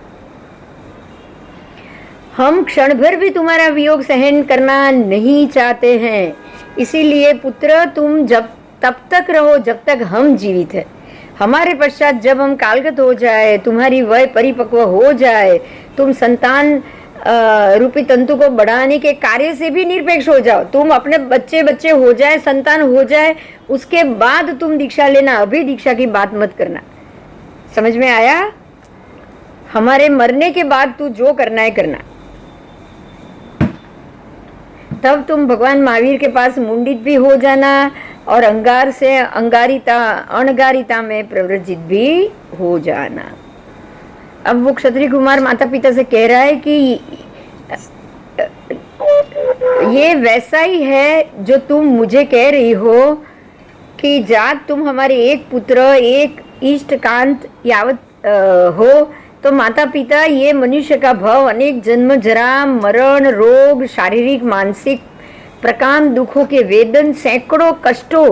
Speaker 1: हम क्षण भर भी तुम्हारा वियोग सहन करना नहीं चाहते हैं, इसीलिए पुत्र तुम तब तक रहो जब तक हम जीवित हैं। हमारे पश्चात जब हम कालगत हो जाए, तुम्हारी वय परिपक्व हो जाए, तुम संतान रूपी तंतु को बढ़ाने के कार्य से भी निरपेक्ष हो जाओ, तुम अपने बच्चे हो जाए, संतान हो जाए, उसके बाद तुम दीक्षा लेना, अभी दीक्षा की बात मत करना। समझ में आया? हमारे मरने के बाद तू जो करना है करना, तब तुम भगवान महावीर के पास मुंडित भी हो जाना और अंगार से अणगारिता में प्रवृत्त भी हो जाना। अब वो क्षत्रिय कुमार माता पिता से कह रहा है कि ये वैसा ही है जो तुम मुझे कह रही हो कि जात तुम हमारे एक पुत्र, एक इष्ट कांत यावत हो, तो माता पिता ये मनुष्य का भव अनेक जन्म, जरा, मरण, रोग, शारीरिक, मानसिक प्रकांड दुखों के वेदन, सैकड़ों कष्टों,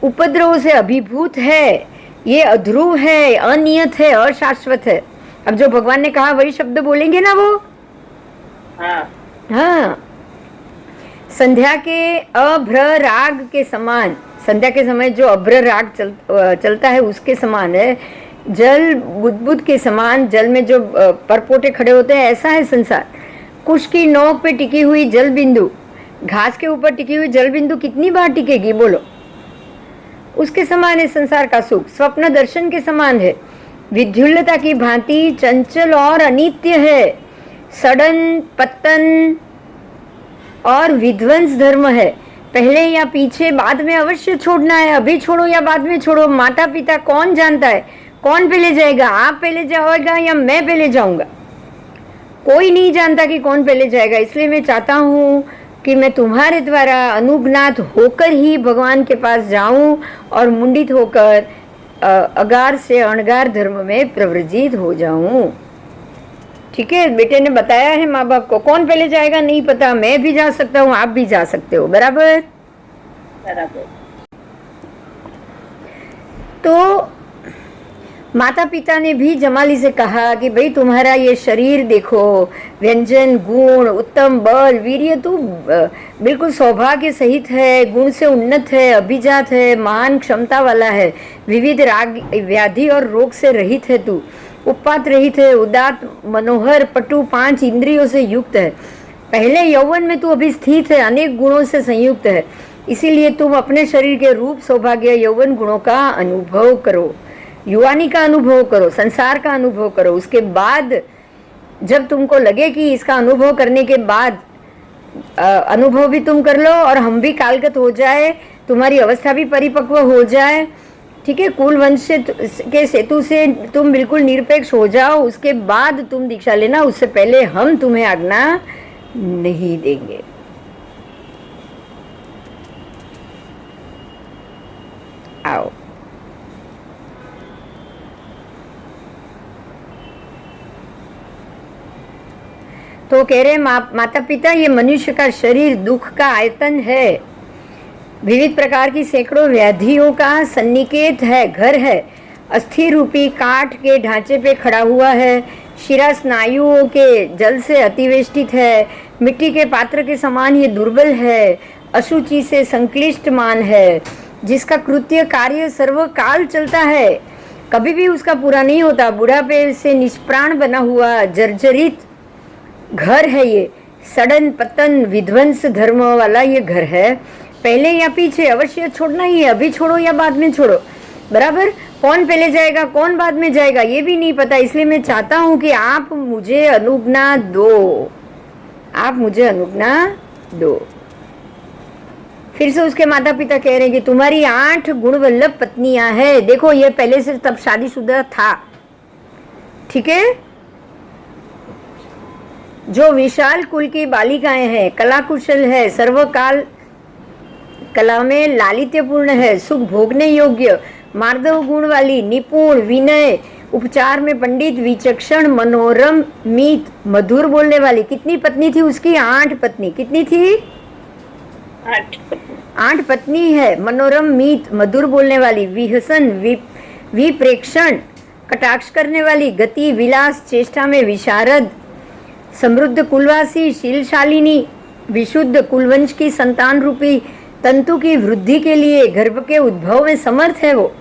Speaker 1: उपद्रवों से अभिभूत है। ये अध्रुव है, अनियत है, अशाश्वत है। अब जो भगवान ने कहा वही शब्द बोलेंगे ना वो। हाँ, संध्या के अभ्र राग के समान, संध्या के समय जो अभ्र राग चलता है उसके समान है। जल बुदबुद के समान, जल में जो परपोटे खड़े होते हैं, ऐसा है संसार। कुश की नोक पे टिकी हुई जल बिंदु, घास के ऊपर टिकी हुई जल बिंदु कितनी बार टिकेगी बोलो? उसके समान है संसार का सुख। स्वप्न दर्शन के समान है, विद्युल्लता की भांति चंचल और अनित्य है। सडन पतन और विध्वंस धर्म है, पहले या पीछे, बाद में अवश्य छोड़ना है। अभी छोड़ो या बाद में छोड़ो, माता पिता कौन जानता है कौन पहले जाएगा? आप पहले जाओगे या मैं पहले जाऊंगा? कोई नहीं जानता कि कौन पहले जाएगा। इसलिए मैं चाहता हूँ कि मैं तुम्हारे द्वारा अनुज्ञात होकर ही भगवान के पास जाऊं और मुंडित होकर अगार से अणगार धर्म में प्रवृत्त हो जाऊं। ठीक है, बेटे ने बताया है माँ बाप को, कौन पहले जाएगा नहीं पता, मैं भी जा सकता हूँ, आप भी जा सकते हो। बराबर?
Speaker 2: बराबर।
Speaker 1: तो माता पिता ने भी जमाली से कहा कि भाई तुम्हारा ये शरीर देखो, व्यंजन, गुण, उत्तम बल, वीर्य, तू बिल्कुल सौभाग्य सहित है, गुण से उन्नत है, अभिजात है, महान क्षमता वाला है, विविध राग, व्याधि और रोग से रहित है, तू उत्पात रहित है, उदात, मनोहर, पटु, 5 इंद्रियों से युक्त है, पहले यौवन में तू अभी स्थित है, अनेक गुणों से संयुक्त है। इसीलिए तुम अपने शरीर के रूप, सौभाग्य, यौवन गुणों का अनुभव करो, युवानी का अनुभव करो, संसार का अनुभव करो। उसके बाद जब तुमको लगे कि इसका अनुभव करने के बाद अनुभव भी तुम कर लो और हम भी कालगत हो जाए, तुम्हारी अवस्था भी परिपक्व हो जाए, ठीक है। कुल वंश के सेतु से तुम बिल्कुल निरपेक्ष हो जाओ, उसके बाद तुम दीक्षा लेना, उससे पहले हम तुम्हें आज्ञा नहीं देंगे। आओ। तो कह रहे माता पिता, ये मनुष्य का शरीर दुख का आयतन है, विविध प्रकार की सैकड़ों व्याधियों का सन्निकेत है, घर है, अस्थि रूपी काठ के ढांचे पे खड़ा हुआ है, शिरा स्नायुओं के जल से अतिवेष्टित है, मिट्टी के पात्र के समान ये दुर्बल है, अशुचि से संक्लिष्ट मान है, जिसका कृत्य कार्य सर्वकाल चलता है, कभी भी उसका पूरा नहीं होता, बुढ़ापे से निष्प्राण बना हुआ जर्जरित घर है ये, सड़न पतन विध्वंस धर्म वाला ये घर है, पहले या पीछे अवश्य छोड़ना ही है, अभी छोड़ो या बाद में छोड़ो, बराबर। कौन पहले जाएगा कौन बाद में जाएगा ये भी नहीं पता, इसलिए मैं चाहता हूं कि आप मुझे अनुज्ञा दो, आप मुझे अनुज्ञा दो। फिर से उसके माता पिता कह रहे हैं कि तुम्हारी 8 गुणवल्लभ पत्नियां हैं, देखो ये पहले से तब शादीशुदा था, ठीक है, जो विशाल कुल की बालिकाएं हैं, कला कुशल है, सर्वकाल कला में लालित्यपूर्ण है, सुख भोगने योग्य, मार्दव गुण वाली, निपुण, विनय, उपचार में पंडित, विचक्षण, मनोरम, मीत, मधुर बोलने वाली। कितनी पत्नी थी उसकी? 8 पत्नी। कितनी थी? 8 पत्नी है। मनोरम, मीत, मधुर बोलने वाली, विहसन, विप्रेक्षण, कटाक्ष करने वाली, गति, विलास, चेष्टा में विशारद, समृद्ध कुलवासी, शीलशालिनी, विशुद्ध कुलवंश की संतान रूपी तंतु की वृद्धि के लिए गर्भ के उद्भव में समर्थ है, वो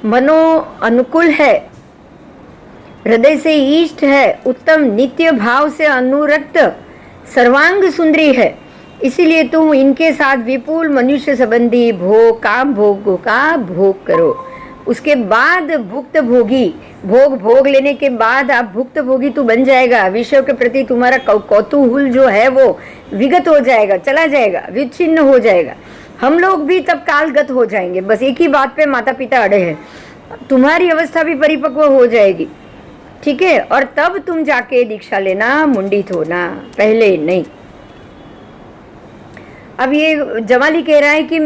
Speaker 1: मनो अनुकूल है, हृदय से ईष्ट है, उत्तम नित्य भाव से अनुरक्त, सर्वांग सुंदरी है। इसीलिए तुम इनके साथ विपुल मनुष्य संबंधी भोग का भोग करो। उसके बाद भुक्त भोगी, भोग लेने के बाद आप भुक्त भोगी तो बन जाएगा, विषय के प्रति तुम्हारा कौतूहल जो है वो विगत हो जाएगा, चला जाएगा, विच्छिन्न हो जाएगा। हम लोग भी तब कालगत हो जाएंगे। बस एक ही बात पे माता पिता अड़े हैं, तुम्हारी अवस्था भी परिपक्व हो जाएगी, ठीक है, और तब तुम जाके दीक्षा लेना, मुंडित होना, पहले नहीं। अब ये जमाली कह रहा है कि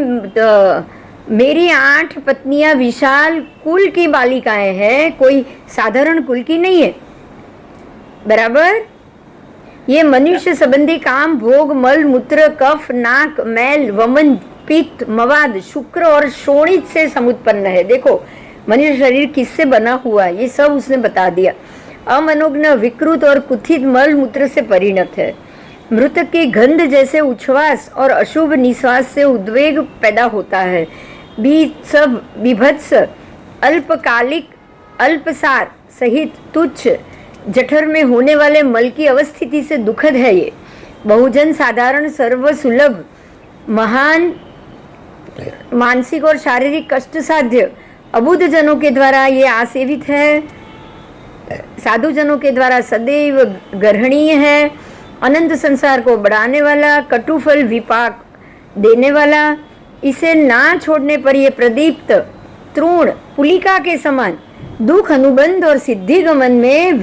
Speaker 1: मेरी 8 पत्नियां विशाल कुल की बालिकाएं हैं, कोई साधारण कुल की नहीं है, बराबर। ये मनुष्य संबंधी काम, भोग, मल, मूत्र, कफ, नाक, मैल, वमन, पित्त, मवाद, शुक्र और शोणित से समुत्पन्न है। देखो मनुष्य शरीर किससे बना हुआ है, ये सब उसने बता दिया। अमनोज्ञ, विकृत और कुत्थित मल मूत्र से परिणत है। मृतक की गंध जैसे उच्छ्वास और अशुभ निश्वास से उद्वेग पैदा होता है। सब विभत्स, अल्पकालिक, अल्पसार सहित तुच्छ जठर में होने वाले मल की अवस्थिति से दुखद है ये। बहुजन साधारण, सर्वसुलभ, महान मानसिक और शारीरिक कष्ट साध्य अबुध जनों के द्वारा ये आसेवित है, साधु जनों के द्वारा सदैव ग्रहणीय है, अनंत संसार को बढ़ाने वाला, कटुफल विपाक देने वाला, इसे ना छोड़ने पर यह प्रदीप्त तृण पुलिका के समान दुख, अनुबंध और सिद्धि गमन में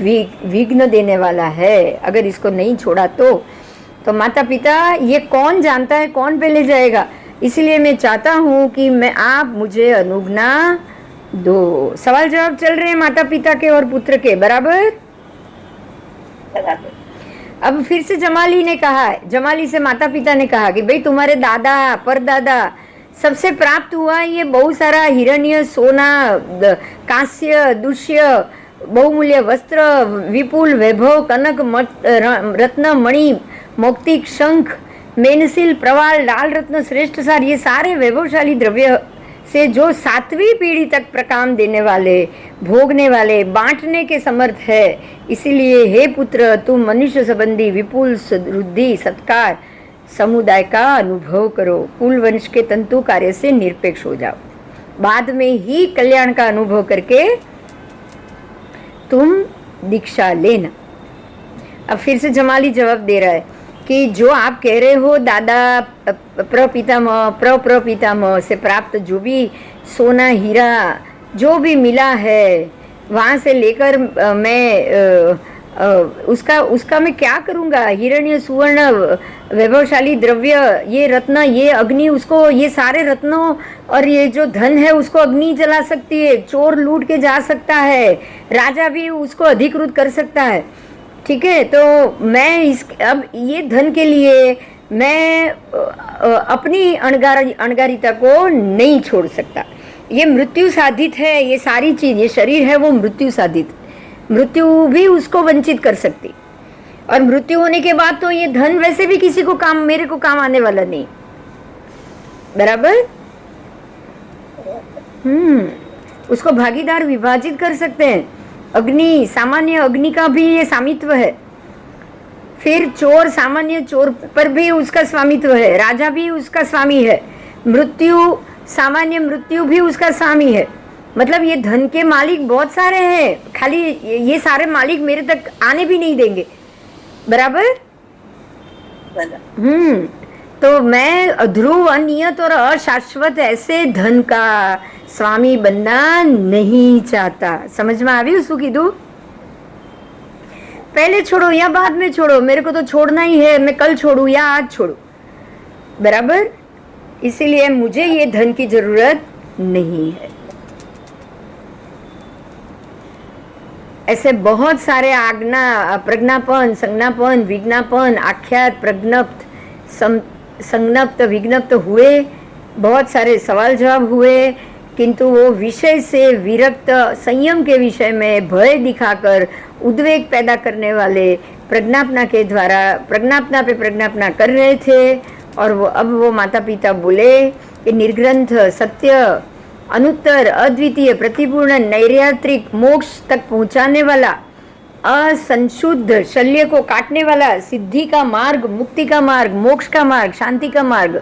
Speaker 1: विघ्न देने वाला है। अगर इसको नहीं छोड़ा तो माता पिता ये कौन जानता है कौन पे ले जाएगा। इसलिए मैं चाहता हूँ कि आप मुझे अनुज्ञा दो। सवाल जवाब चल रहे हैं माता पिता के और पुत्र के, बराबर। अब फिर से जमाली ने कहा है, जमाली से माता पिता ने कहा कि भाई तुम्हारे दादा परदादा सबसे प्राप्त हुआ ये बहुत सारा हिरण्य, सोना, कांस्य, दुष्य, बहुमूल्य वस्त्र, विपुल वैभव, कनक, रत्न, मणि, मौक्तिक, शंख, मेनसिल, प्रवाल, लाल रत्न, श्रेष्ठ सार, ये सारे वैभवशाली द्रव्य से जो 7वीं पीढ़ी तक प्रकाम देने वाले, भोगने वाले, बांटने के समर्थ है। इसीलिए हे पुत्र, तुम मनुष्य संबंधी विपुल रुद्धि सत्कार समुदाय का अनुभव करो, कुल वंश के तंतु कार्य से निरपेक्ष हो जाओ, बाद में ही कल्याण का अनुभव करके तुम दीक्षा लेना। अब फिर से जमाली जवाब दे रहा है कि जो आप कह रहे हो दादा प्रपितामह प्रप्रपितामह से प्राप्त जो भी सोना हीरा जो भी मिला है वहाँ से लेकर उसका मैं क्या करूँगा? हिरण्य सुवर्ण वैभवशाली द्रव्य, ये रत्न, ये अग्नि, उसको ये सारे रत्नों और ये जो धन है उसको अग्नि जला सकती है, चोर लूट के जा सकता है, राजा भी उसको अधिकृत कर सकता है। ठीक है, तो मैं अब ये धन के लिए मैं अपनी अणगारिता को नहीं छोड़ सकता। ये मृत्यु साधित है, ये सारी चीज, ये शरीर है वो मृत्यु साधित, मृत्यु भी उसको वंचित कर सकती, और मृत्यु होने के बाद तो ये धन वैसे भी किसी को काम, मेरे को काम आने वाला नहीं। बराबर? उसको भागीदार विभाजित कर सकते हैं। अग्नि, सामान्य अग्नि का भी ये स्वामित्व है, फिर चोर, सामान्य चोर पर भी उसका स्वामित्व है, राजा भी उसका स्वामी है, मृत्यु, सामान्य मृत्यु भी उसका स्वामी है। मतलब ये धन के मालिक बहुत सारे हैं, खाली ये सारे मालिक मेरे तक आने भी नहीं देंगे। बराबर? तो मैं अध्रुव, अनियत और अशाश्वत ऐसे धन का स्वामी बनना नहीं चाहता। समझ में आवी उसको कीधु? पहले छोड़ो या बाद में छोड़ो, मेरे को तो छोड़ना ही है, मैं कल छोड़ू या आज छोड़ू। बराबर? इसीलिए मुझे ये धन की जरूरत नहीं है। ऐसे बहुत सारे आज्ञा, प्रज्ञापन, संज्ञापन, विज्ञापन, आख्यात, प्रज्ञप्त, संज्ञप्त, विज्ञप्त हुए, बहुत सारे सवाल जवाब हुए, किंतु वो विषय से विरक्त, संयम के विषय में भय दिखाकर उद्वेग पैदा करने वाले प्रज्ञापना के द्वारा प्रज्ञापना पे प्रज्ञापना कर रहे थे। और वो माता पिता बोले कि निर्ग्रंथ, सत्य, अनुत्तर, अद्वितीय, प्रतिपूर्ण, नैर्यात्रिक, मोक्ष तक पहुंचाने वाला, असंशुद्ध, शल्य को काटने वाला, सिद्धि का मार्ग, मुक्ति का मार्ग, मोक्ष का मार्ग, शांति का मार्ग,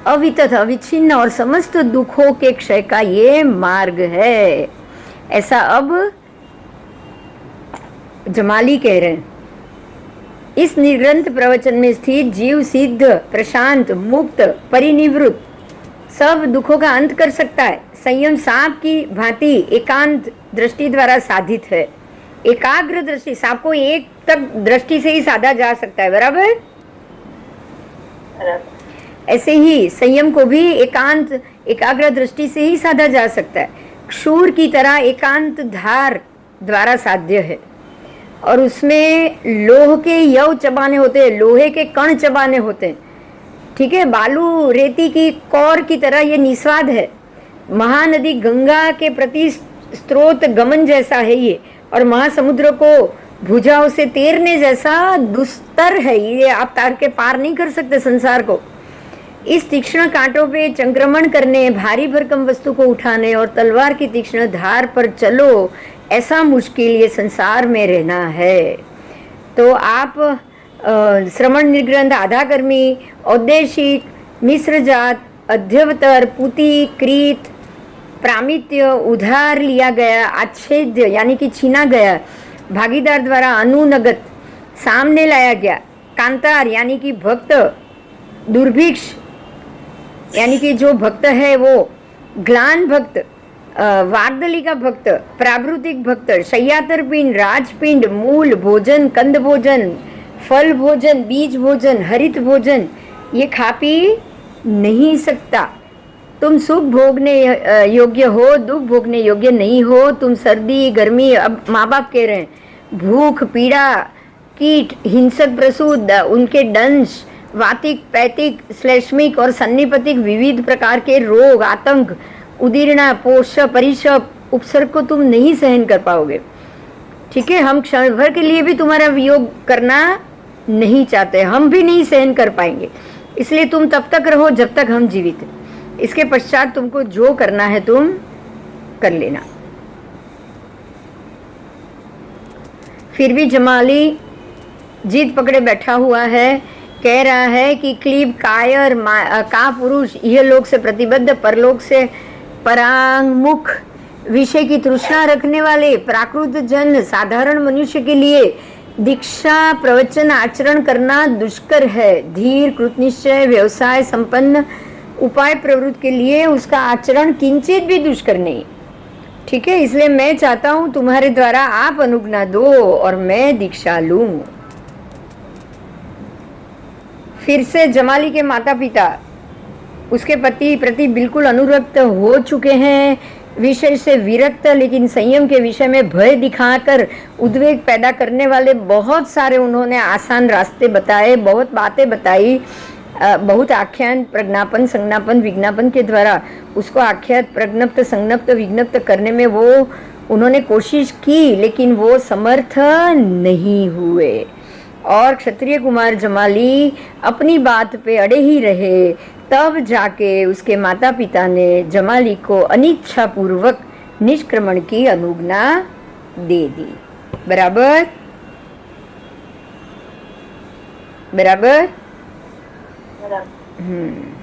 Speaker 1: अवितत, अविच्छिन्न और समस्त दुखों के क्षय का ये मार्ग है। ऐसा अब जमाली कह रहे हैं। इस निर्ग्रंथ प्रवचन में स्थित जीव सिद्ध, प्रशांत, मुक्त, परिनिवृत्त सब दुखों का अंत कर सकता है। संयम सांप की भांति एकांत दृष्टि द्वारा साधित है। एकाग्र दृष्टि, सांप को एक तक दृष्टि से ही साधा जा सकता है। बराबर? ऐसे ही संयम को भी एकांत, एकाग्र दृष्टि से ही साधा जा सकता है। क्षूर की तरह एकांत धार द्वारा साध्य है, और उसमें लोह के यव चबाने होते हैं, लोहे के कण चबाने होते हैं। ठीक है, बालू रेती की कौर की तरह ये निस्वाद है। महानदी गंगा के प्रति स्रोत गमन जैसा है ये, और महासमुद्र को भुजाओं से तैरने जैसा दुस्तर है ये। आप तार के पार नहीं कर सकते संसार को। इस तीक्ष्ण कांटों पे संक्रमण करने, भारी भरकम वस्तु को उठाने और तलवार की तीक्ष्ण धार पर चलो, ऐसा मुश्किल ये संसार में रहना है। तो आप श्रवण, निर्ग्रंथ, आधाकर्मी, औदेशिक, मिश्र जात, अध्यवतर, पुति, कृत, प्रामित्य, उधार लिया गया, आच्छेद्य यानी कि छीना गया, भागीदार द्वारा अनुनगत सामने लाया गया, कांतार यानी कि भक्त, दुर्भिक्ष यानी कि जो भक्त है वो, ग्लान भक्त, वार्दली का भक्त, प्रावृतिक भक्त, शय्यातर पिंड, राजपिंड, मूल भोजन, कंद भोजन, फल भोजन, बीज भोजन, हरित भोजन ये खा पी नहीं सकता। तुम सुख भोगने योग्य हो, दुख भोगने योग्य नहीं हो। तुम सर्दी, गर्मी, अब माँ बाप कह रहे हैं, भूख, पीड़ा, कीट, हिंसक प्रसूत, उनके दंश, वातिक, पैतिक, श्लेष्मिक और सन्निपतिक विविध प्रकार के रोग, आतंक, उदीर्णा, पोष, परिशप, उपसर्ग को तुम नहीं सहन कर पाओगे। ठीक है, हम क्षण भर के लिए भी तुम्हारा वियोग करना नहीं चाहते, हम भी नहीं सहन कर पाएंगे। इसलिए तुम तब तक रहो जब तक हम जीवित हैं। इसके पश्चात तुमको जो करना है तुम कर लेना। फिर भी जमाली जीत पकड़े बैठा हुआ है, कह रहा है कि क्लीब, कायर, का पुरुष, यह लोक से प्रतिबद्ध, परलोक से परांगमुख, विषय की तृष्णा रखने वाले प्राकृत जन, साधारण मनुष्य के लिए दीक्षा प्रवचन आचरण करना दुष्कर है। धीर कृतनिश्चय व्यवसाय संपन्न उपाय प्रवृत्ति के लिए उसका आचरण किंचित भी दुष्कर नहीं। ठीक है, इसलिए मैं चाहता हूं तुम्हारे द्वारा आप अनुज्ञा दो और मैं दीक्षा लूं। फिर से जमाली के माता पिता उसके पति प्रति बिल्कुल अनुरक्त हो चुके हैं, विषय से विरक्त, लेकिन संयम के विषय में भय दिखाकर उद्वेग पैदा करने वाले बहुत सारे उन्होंने आसान रास्ते बताए, बहुत बातें बताई, बहुत आख्यान प्रज्ञापन संज्ञापन विज्ञापन के द्वारा उसको आख्यात प्रज्ञप्त संज्ञप्त विज्ञप्त करने में वो उन्होंने कोशिश की, लेकिन वो समर्थ नहीं हुए। और क्षत्रिय कुमार जमाली अपनी बात पे अड़े ही रहे। तब जाके उसके माता पिता ने जमाली को अनिच्छा पूर्वक निष्क्रमण की अनुज्ञा दे दी। बराबर बराबर।
Speaker 2: बराबर।